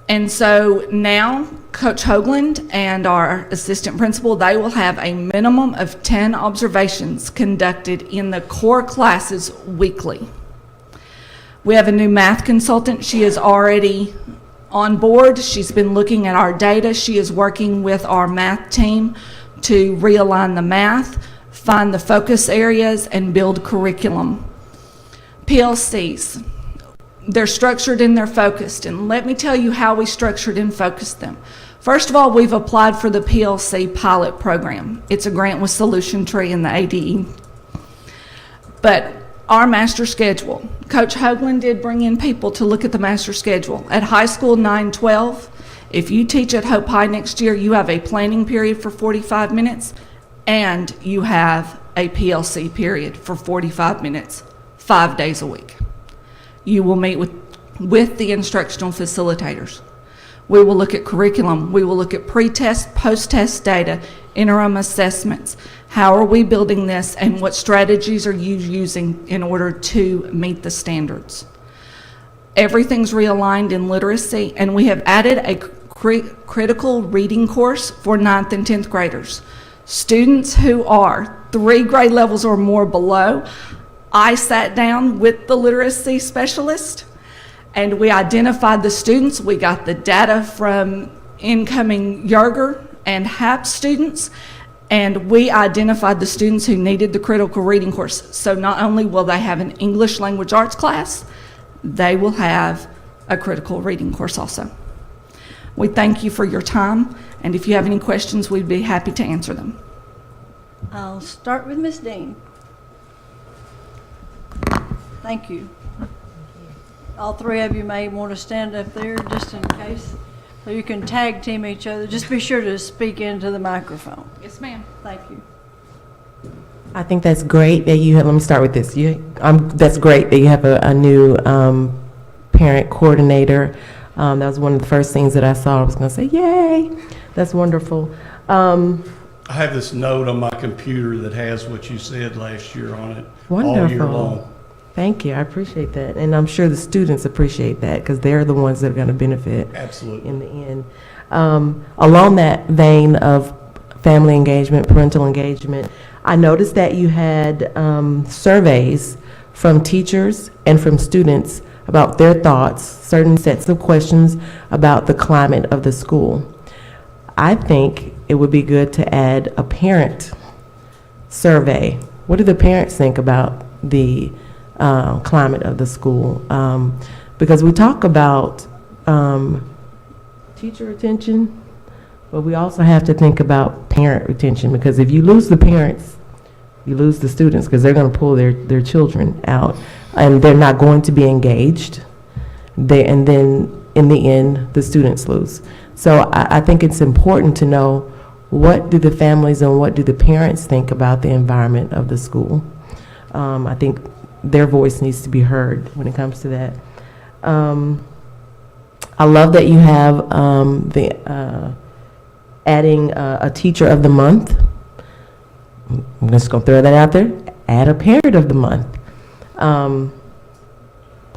And so now Coach Hoagland and our assistant principal, they will have a minimum of 10 observations conducted in the core classes weekly. We have a new math consultant. She is already on board. She's been looking at our data. She is working with our math team to realign the math, find the focus areas, and build curriculum. PLCs, they're structured and they're focused. And let me tell you how we structured and focused them. First of all, we've applied for the PLC pilot program. It's a grant with Solution Tree and the ADE. But our master schedule, Coach Hoagland did bring in people to look at the master schedule. At high school 9-12, if you teach at Hope High next year, you have a planning period for 45 minutes. And you have a PLC period for 45 minutes, 5 days a week. You will meet with the instructional facilitators. We will look at curriculum. We will look at pre-test, post-test data, interim assessments. How are we building this, and what strategies are you using in order to meet the standards? Everything's realigned in literacy, and we have added a critical reading course for 9th and 10th graders. Students who are 3 grade levels or more below, I sat down with the literacy specialist and we identified the students. We got the data from incoming Yerger and HAP students, and we identified the students who needed the critical reading course. So not only will they have an English language arts class, they will have a critical reading course also. We thank you for your time, and if you have any questions, we'd be happy to answer them. I'll start with Ms. Dean. Thank you. All 3 of you may want to stand up there just in case, so you can tag team each other. Just be sure to speak into the microphone. Yes, ma'am. Thank you. I think that's great that you have, let me start with this. That's great that you have a new parent coordinator. That was one of the first things that I saw. I was going to say, yay, that's wonderful. I have this note on my computer that has what you said last year on it. Wonderful. All year long. Thank you. I appreciate that. And I'm sure the students appreciate that because they're the ones that are going to benefit Absolutely. in the end. Along that vein of family engagement, parental engagement, I noticed that you had surveys from teachers and from students about their thoughts, certain sets of questions about the climate of the school. I think it would be good to add a parent survey. What do the parents think about the climate of the school? Because we talk about teacher retention, but we also have to think about parent retention, because if you lose the parents, you lose the students, because they're going to pull their children out, and they're not going to be engaged. And then in the end, the students lose. So I think it's important to know, what do the families and what do the parents think about the environment of the school? I think their voice needs to be heard when it comes to that. I love that you have adding a teacher of the month. I'm just going to throw that out there. Add a parent of the month.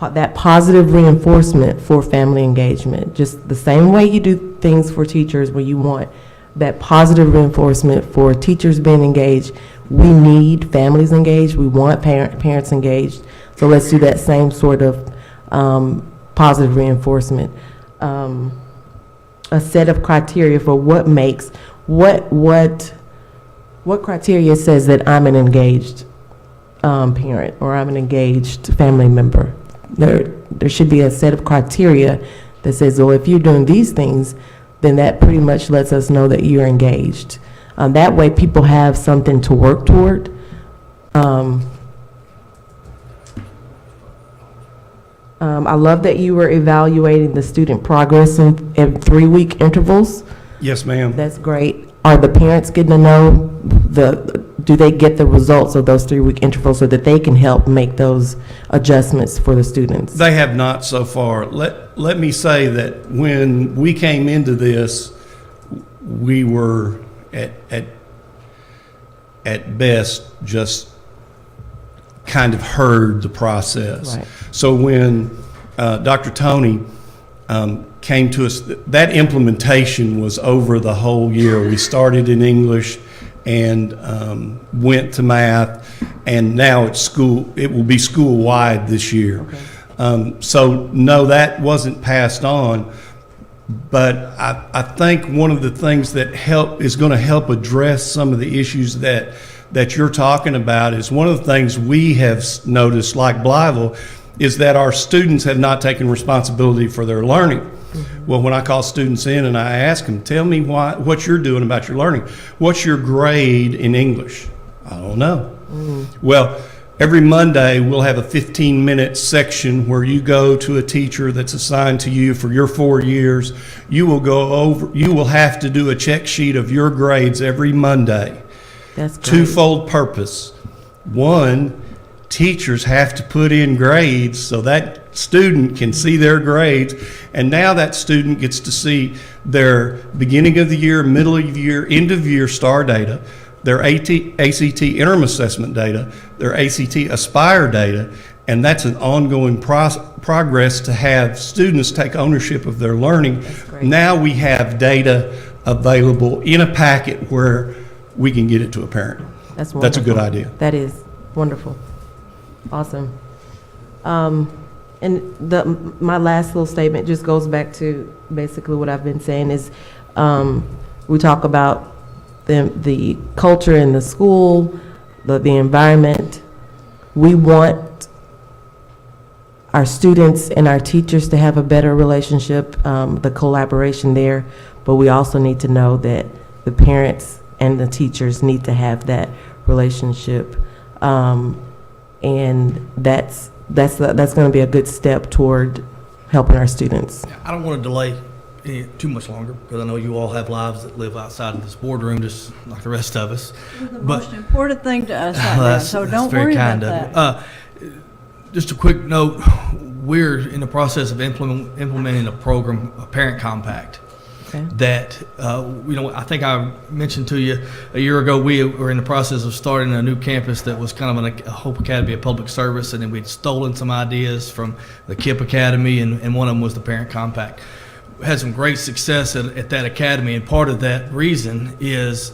That positive reinforcement for family engagement. Just the same way you do things for teachers, where you want that positive reinforcement for teachers being engaged. We need families engaged. We want parents engaged. So let's do that same sort of positive reinforcement. A set of criteria for what makes, what criteria says that I'm an engaged parent or I'm an engaged family member. There should be a set of criteria that says, well, if you're doing these things, then that pretty much lets us know that you're engaged. That way people have something to work toward. I love that you were evaluating the student progress in 3-week intervals. Yes, ma'am. That's great. Are the parents getting to know do they get the results of those 3-week intervals so that they can help make those adjustments for the students? They have not so far. Let me say that when we came into this, we were at best just kind of heard the process. Right. So when Dr. Tony came to us, that implementation was over the whole year. We started in English and went to math, and now it's school. It will be school-wide this year. Okay. So no, that wasn't passed on. But I think one of the things that is going to help address some of the issues that you're talking about is one of the things we have noticed, like Blytheville, is that our students have not taken responsibility for their learning. Mm-hmm. Well, when I call students in and I ask them, tell me what you're doing about your learning. What's your grade in English? I don't know. Mm. Well, every Monday we'll have a 15-minute section where you go to a teacher that's assigned to you for your 4 years. You will have to do a check sheet of your grades every Monday. That's great. Twofold purpose. One, teachers have to put in grades so that student can see their grades, and now that student gets to see their beginning of the year, middle of the year, end of year STAR data, their ACT interim assessment data, their ACT Aspire data, and that's an ongoing progress to have students take ownership of their learning. Now we have data available in a packet where we can get it to a parent. That's wonderful. That's a good idea. That is wonderful. Awesome. And my last little statement just goes back to basically what I've been saying is we talk about the culture in the school, the environment. We want our students and our teachers to have a better relationship, the collaboration there, but we also need to know that the parents and the teachers need to have that relationship, and that's going to be a good step toward helping our students. I don't want to delay too much longer because I know you all have lives that live outside of this boardroom just like the rest of us. It's the most important thing to us right now, so don't worry about that. Just a quick note, we're in the process of implementing a program, a parent compact. Okay. that, I think I mentioned to you a year ago, we were in the process of starting a new campus that was kind of a Hope Academy of Public Service, and then we'd stolen some ideas from the KIPP Academy, and one of them was the Parent Compact. We had some great success at that academy, and part of that reason is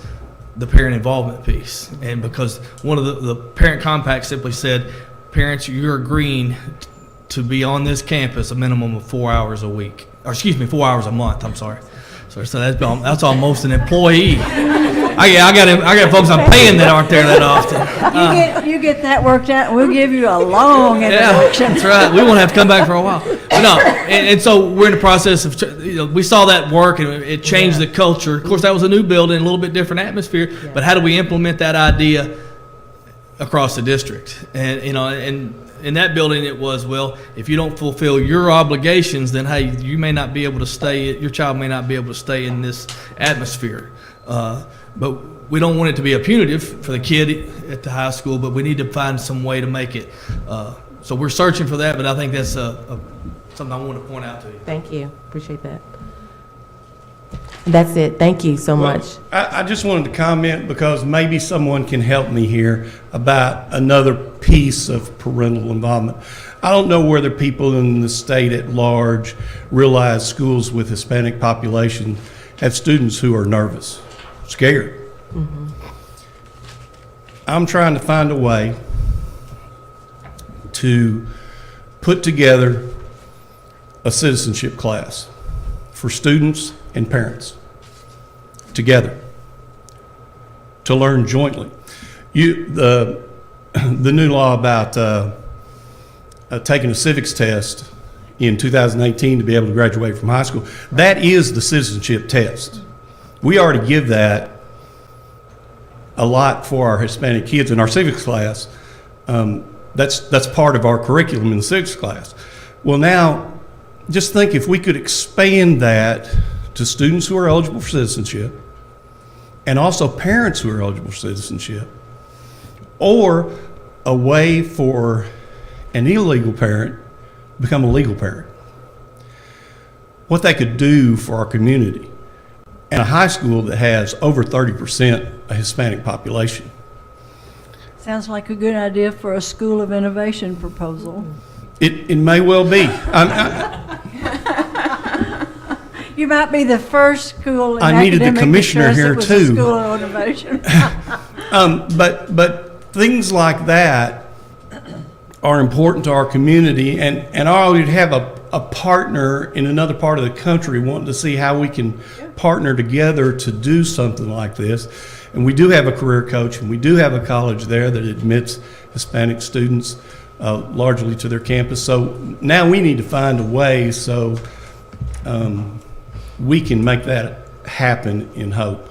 the parent involvement piece. And because one of the Parent Compact simply said, parents, you're agreeing to be on this campus a minimum of 4 hours a week. Or 4 hours a month, I'm sorry. So that's almost an employee. I got folks I'm paying that aren't there that often. You get that worked out, and we'll give you a long introduction. Yeah, that's right. We won't have to come back for a while. But no, and so we're in the process of, we saw that work, and it changed the culture. Of course, that was a new building, a little bit different atmosphere, but how do we implement that idea across the district? And, and in that building it was, well, if you don't fulfill your obligations, then hey, you may not be able to stay, your child may not be able to stay in this atmosphere. But we don't want it to be a punitive for the kid at the high school, but we need to find some way to make it. So we're searching for that, but I think that's something I want to point out to you. Thank you. Appreciate that. That's it. Thank you so much. I just wanted to comment because maybe someone can help me here about another piece of parental involvement. I don't know whether people in the state at large realize schools with Hispanic population have students who are nervous, scared. Mm-hmm. I'm trying to find a way to put together a citizenship class for students and parents together to learn jointly. The new law about taking a civics test in 2018 to be able to graduate from high school, that is the citizenship test. We already give that a lot for our Hispanic kids in our civics class. That's part of our curriculum in the civics class. Well, now, just think if we could expand that to students who are eligible for citizenship and also parents who are eligible for citizenship, or a way for an illegal parent to become a legal parent. What that could do for our community and a high school that has over 30% a Hispanic population. Sounds like a good idea for a School of Innovation proposal. It may well be. You might be the first school in I needed the academic commissioner distress here that was too. a School of Innovation. But things like that are important to our community, and I would have a partner in another part of the country wanting to see how we can partner together to do something like this. And we do have a career coach, and we do have a college there that admits Hispanic students largely to their campus. So now we need to find a way so we can make that happen in Hope.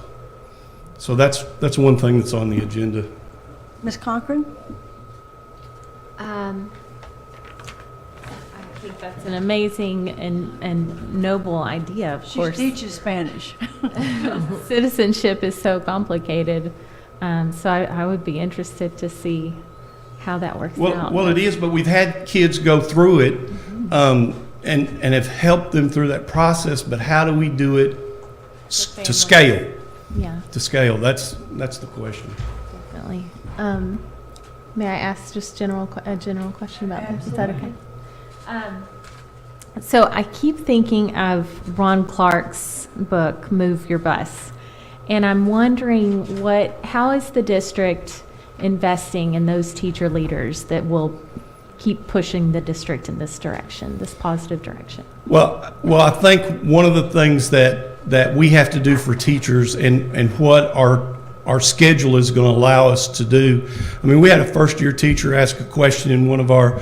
So that's one thing that's on the agenda. Ms. Cochrane? I think that's an amazing and noble idea, of course. She teaches Spanish. Citizenship is so complicated, so I would be interested to see how that works out. Well, it is, but we've had kids go through it and have helped them through that process, but how do we do it to scale? Yeah. To scale, that's the question. Definitely. May I ask just a general question about this? Is that okay? So I keep thinking of Ron Clark's book, Move Your Bus, and I'm wondering how is the district investing in those teacher leaders that will keep pushing the district in this direction, this positive direction? Well, I think one of the things that we have to do for teachers and what our schedule is going to allow us to do. I mean, we had a first-year teacher ask a question in one of our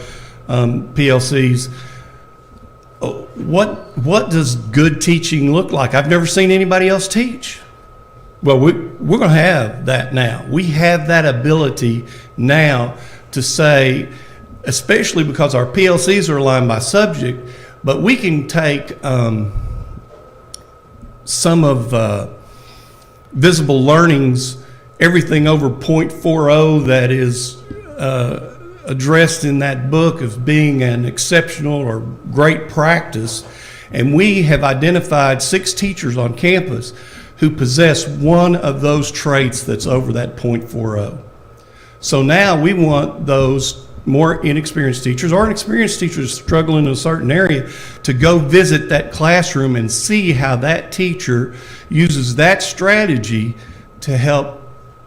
PLCs. What does good teaching look like? I've never seen anybody else teach. Well, we're going to have that now. We have that ability now to say, especially because our PLCs are aligned by subject, but we can take some of visible learnings, everything over 0.40 that is addressed in that book of being an exceptional or great practice, And we have identified 6 teachers on campus who possess one of those traits that's over that .40. So now we want those more inexperienced teachers or inexperienced teachers struggling in a certain area to go visit that classroom and see how that teacher uses that strategy to help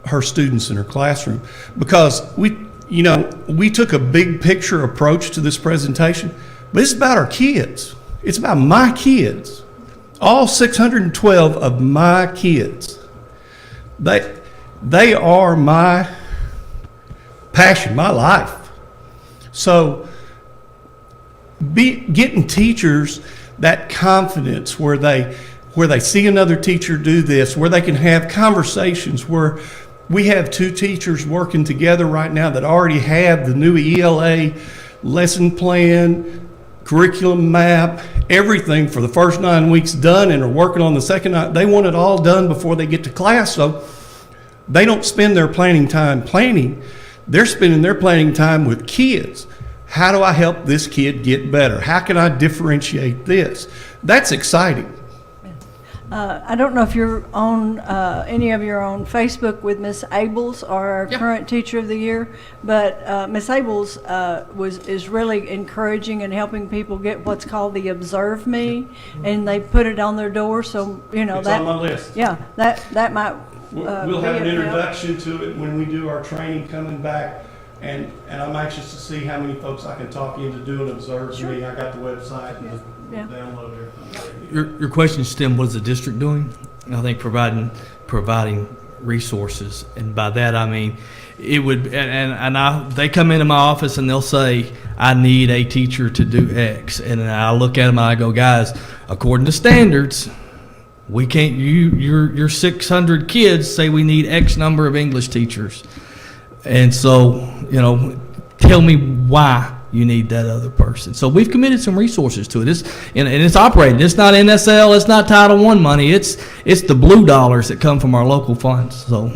her students in her classroom. Because we took a big picture approach to this presentation, but it's about our kids. It's about my kids. All 612 of my kids. They are my passion, my life. So getting teachers that confidence where they see another teacher do this, where they can have conversations, where we have 2 teachers working together right now that already have the new ELA lesson plan, curriculum map, everything for the first 9 weeks done, and are working on the second 9. They want it all done before they get to class, so they don't spend their planning time planning. They're spending their planning time with kids. How do I help this kid get better? How can I differentiate this? That's exciting. I don't know if you're on any of your on Facebook with Miss Abels, our current Teacher of the Year, but Miss Abels is really encouraging and helping people get what's called the Observe Me, and they put it on their door. So It's on my list. Yeah, that might. We'll have an introduction to it when we do our training coming back, and I'm anxious to see how many folks I can talk into doing Observe Me. I got the website and download everything. Your question stemmed, what is the district doing? I think providing resources, and by that I mean it would. They come into my office and they'll say, I need a teacher to do X, and I look at them and I go, guys, according to standards, we can't. Your 600 kids say we need X number of English teachers, and so tell me why you need that other person. So we've committed some resources to it. It's operating. It's not NSL. It's not Title I money. It's the blue dollars that come from our local funds. So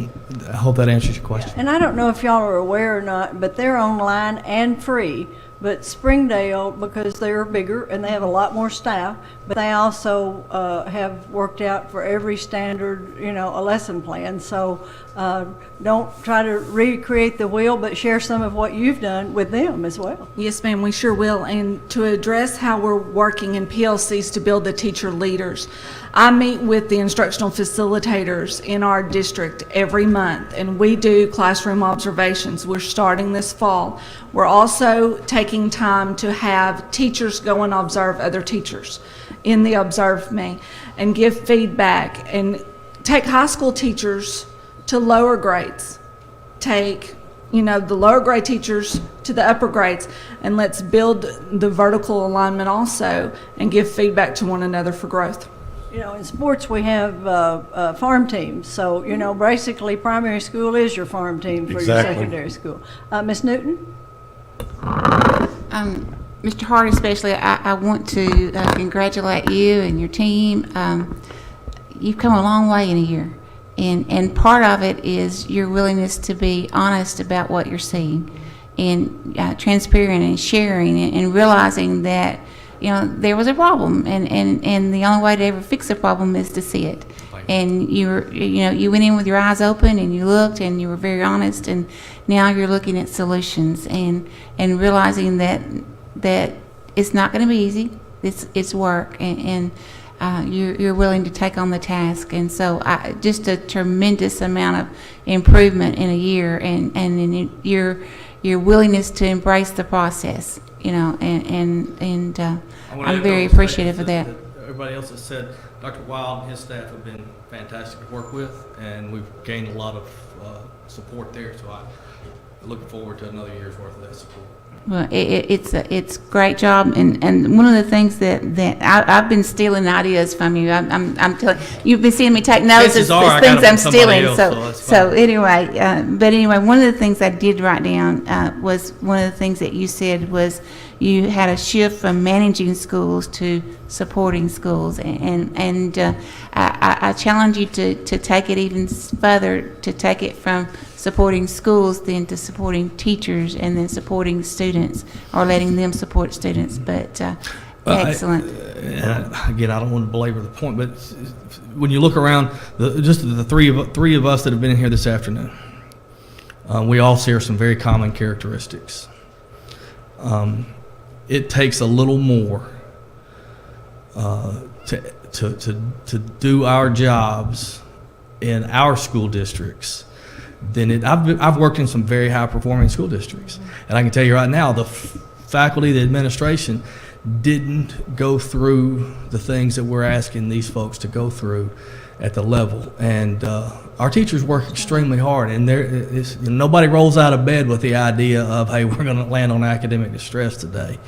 I hope that answers your question. And I don't know if y'all are aware or not, but they're online and free. But Springdale, because they're bigger and they have a lot more staff, but they also have worked out for every standard, a lesson plan. So don't try to recreate the wheel, but share some of what you've done with them as well. Yes, ma'am, we sure will. And to address how we're working in PLCs to build the teacher leaders, I meet with the instructional facilitators in our district every month, and we do classroom observations. We're starting this fall. We're also taking time to have teachers go and observe other teachers in the Observe Me and give feedback, and take high school teachers to lower grades. Take the lower grade teachers to the upper grades, and let's build the vertical alignment also and give feedback to one another for growth. In sports we have farm teams, so basically primary school is your farm team for your secondary school. Ms. Newton? Mr. Hart especially, I want to congratulate you and your team. You've come a long way in a year, and part of it is your willingness to be honest about what you're seeing, and transparent and sharing, and realizing that there was a problem, and the only way to ever fix a problem is to see it. And you went in with your eyes open, and you looked, and you were very honest, and now you're looking at solutions and realizing that it's not going to be easy. It's work, and you're willing to take on the task. And so just a tremendous amount of improvement in a year, and in your willingness to embrace the process. I'm very appreciative of that. Everybody else has said Dr. Wild and his staff have been fantastic to work with, and we've gained a lot of support there. So I'm looking forward to another year's worth of that support. Well, it's a great job, and one of the things that I've been stealing ideas from you. I'm telling you've been seeing me take notes of things I'm stealing. So anyway, one of the things I did write down was one of the things that you said was you had a shift from managing schools to supporting schools, and I challenge you to take it even further, to take it from supporting schools then to supporting teachers, and then supporting students, or letting them support students. But Excellent. And again, I don't want to belabor the point, but when you look around, just the three of us that have been in here this afternoon, we all share some very common characteristics. It takes a little more to do our jobs in our school districts than it. I've worked in some very high performing school districts, and I can tell you right now, the faculty, the administration didn't go through the things that we're asking these folks to go through at the level. And our teachers work extremely hard, and nobody rolls out of bed with the idea of, hey, we're going to land on academic distress today.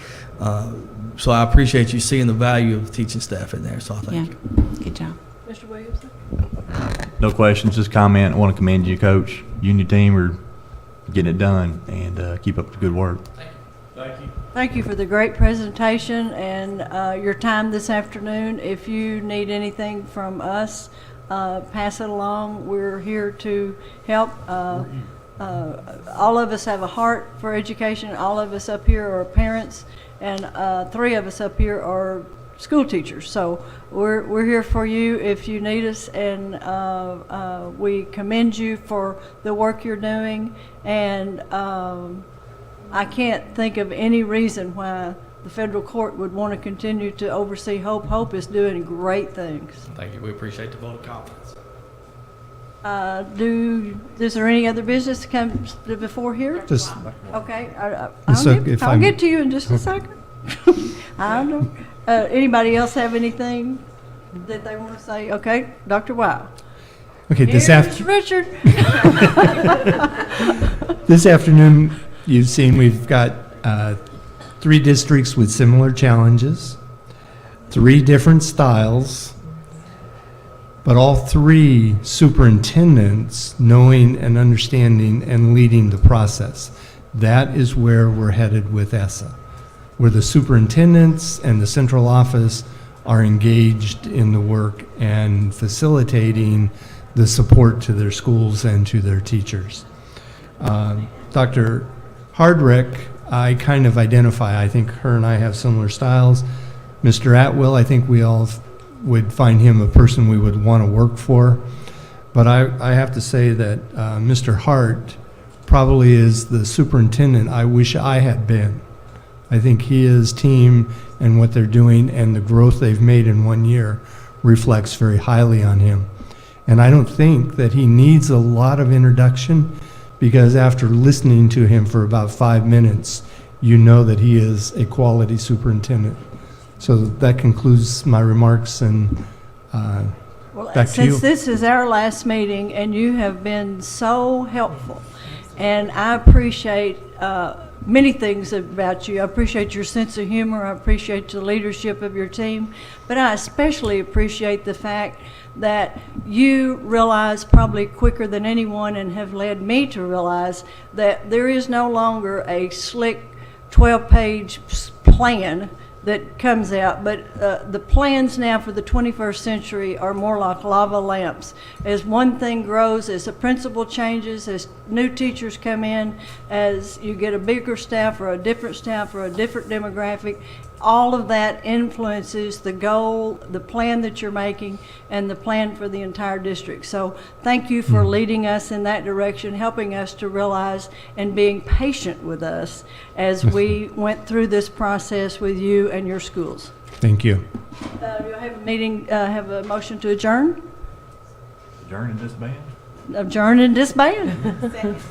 So I appreciate you seeing the value of the teaching staff in there, so I thank you. Good job. Mr. Williamson? No questions, just comment. I want to commend you, Coach. You and your team are getting it done, and keep up the good work. Thank you. Thank you for the great presentation and your time this afternoon. If you need anything from us, pass it along. We're here to help. All of us have a heart for education. All of us up here are parents, and 3 of us up here are school teachers. So we're here for you if you need us, and we commend you for the work you're doing. And I can't think of any reason why the federal court would want to continue to oversee Hope. Hope is doing great things. Thank you. We appreciate the vote of confidence. Is there any other business to come before here? Just, Okay, if I'll I'm- get to you in just a second. I don't know. Anybody else have anything that they want to say? Okay, Dr. Wow. okay, Here's Richard. This afternoon, you've seen we've got 3 districts with similar challenges, 3 different styles, but all 3 superintendents knowing and understanding and leading the process. That is where we're headed with ESSA, where the superintendents and the central office are engaged in the work and facilitating the support to their schools and to their teachers. Dr. Hardrick, I kind of identify. I think her and I have similar styles. Mr. Atwill, I think we all would find him a person we would want to work for. But I have to say that Mr. Hart probably is the superintendent I wish I had been. I think his team and what they're doing and the growth they've made in 1 year reflects very highly on him. And I don't think that he needs a lot of introduction, because after listening to him for about 5 minutes, you know that he is a quality superintendent. So that concludes my remarks, and Well, back to you. since this is our last meeting, and you have been so helpful, and I appreciate many things about you. I appreciate your sense of humor. I appreciate the leadership of your team. But I especially appreciate the fact that you realize probably quicker than anyone, and have led me to realize, that there is no longer a slick 12-page plan that comes out, but the plans now for the 21st century are more like lava lamps. As one thing grows, as the principal changes, as new teachers come in, as you get a bigger staff or a different demographic, all of that influences the goal, the plan that you're making, and the plan for the entire district. So thank you for leading us in that direction, helping us to realize, and being patient with us as we went through this process with you and your schools. thank you. Do I have a meeting, have a motion to adjourn? Adjourn and disband. Adjourn and disband.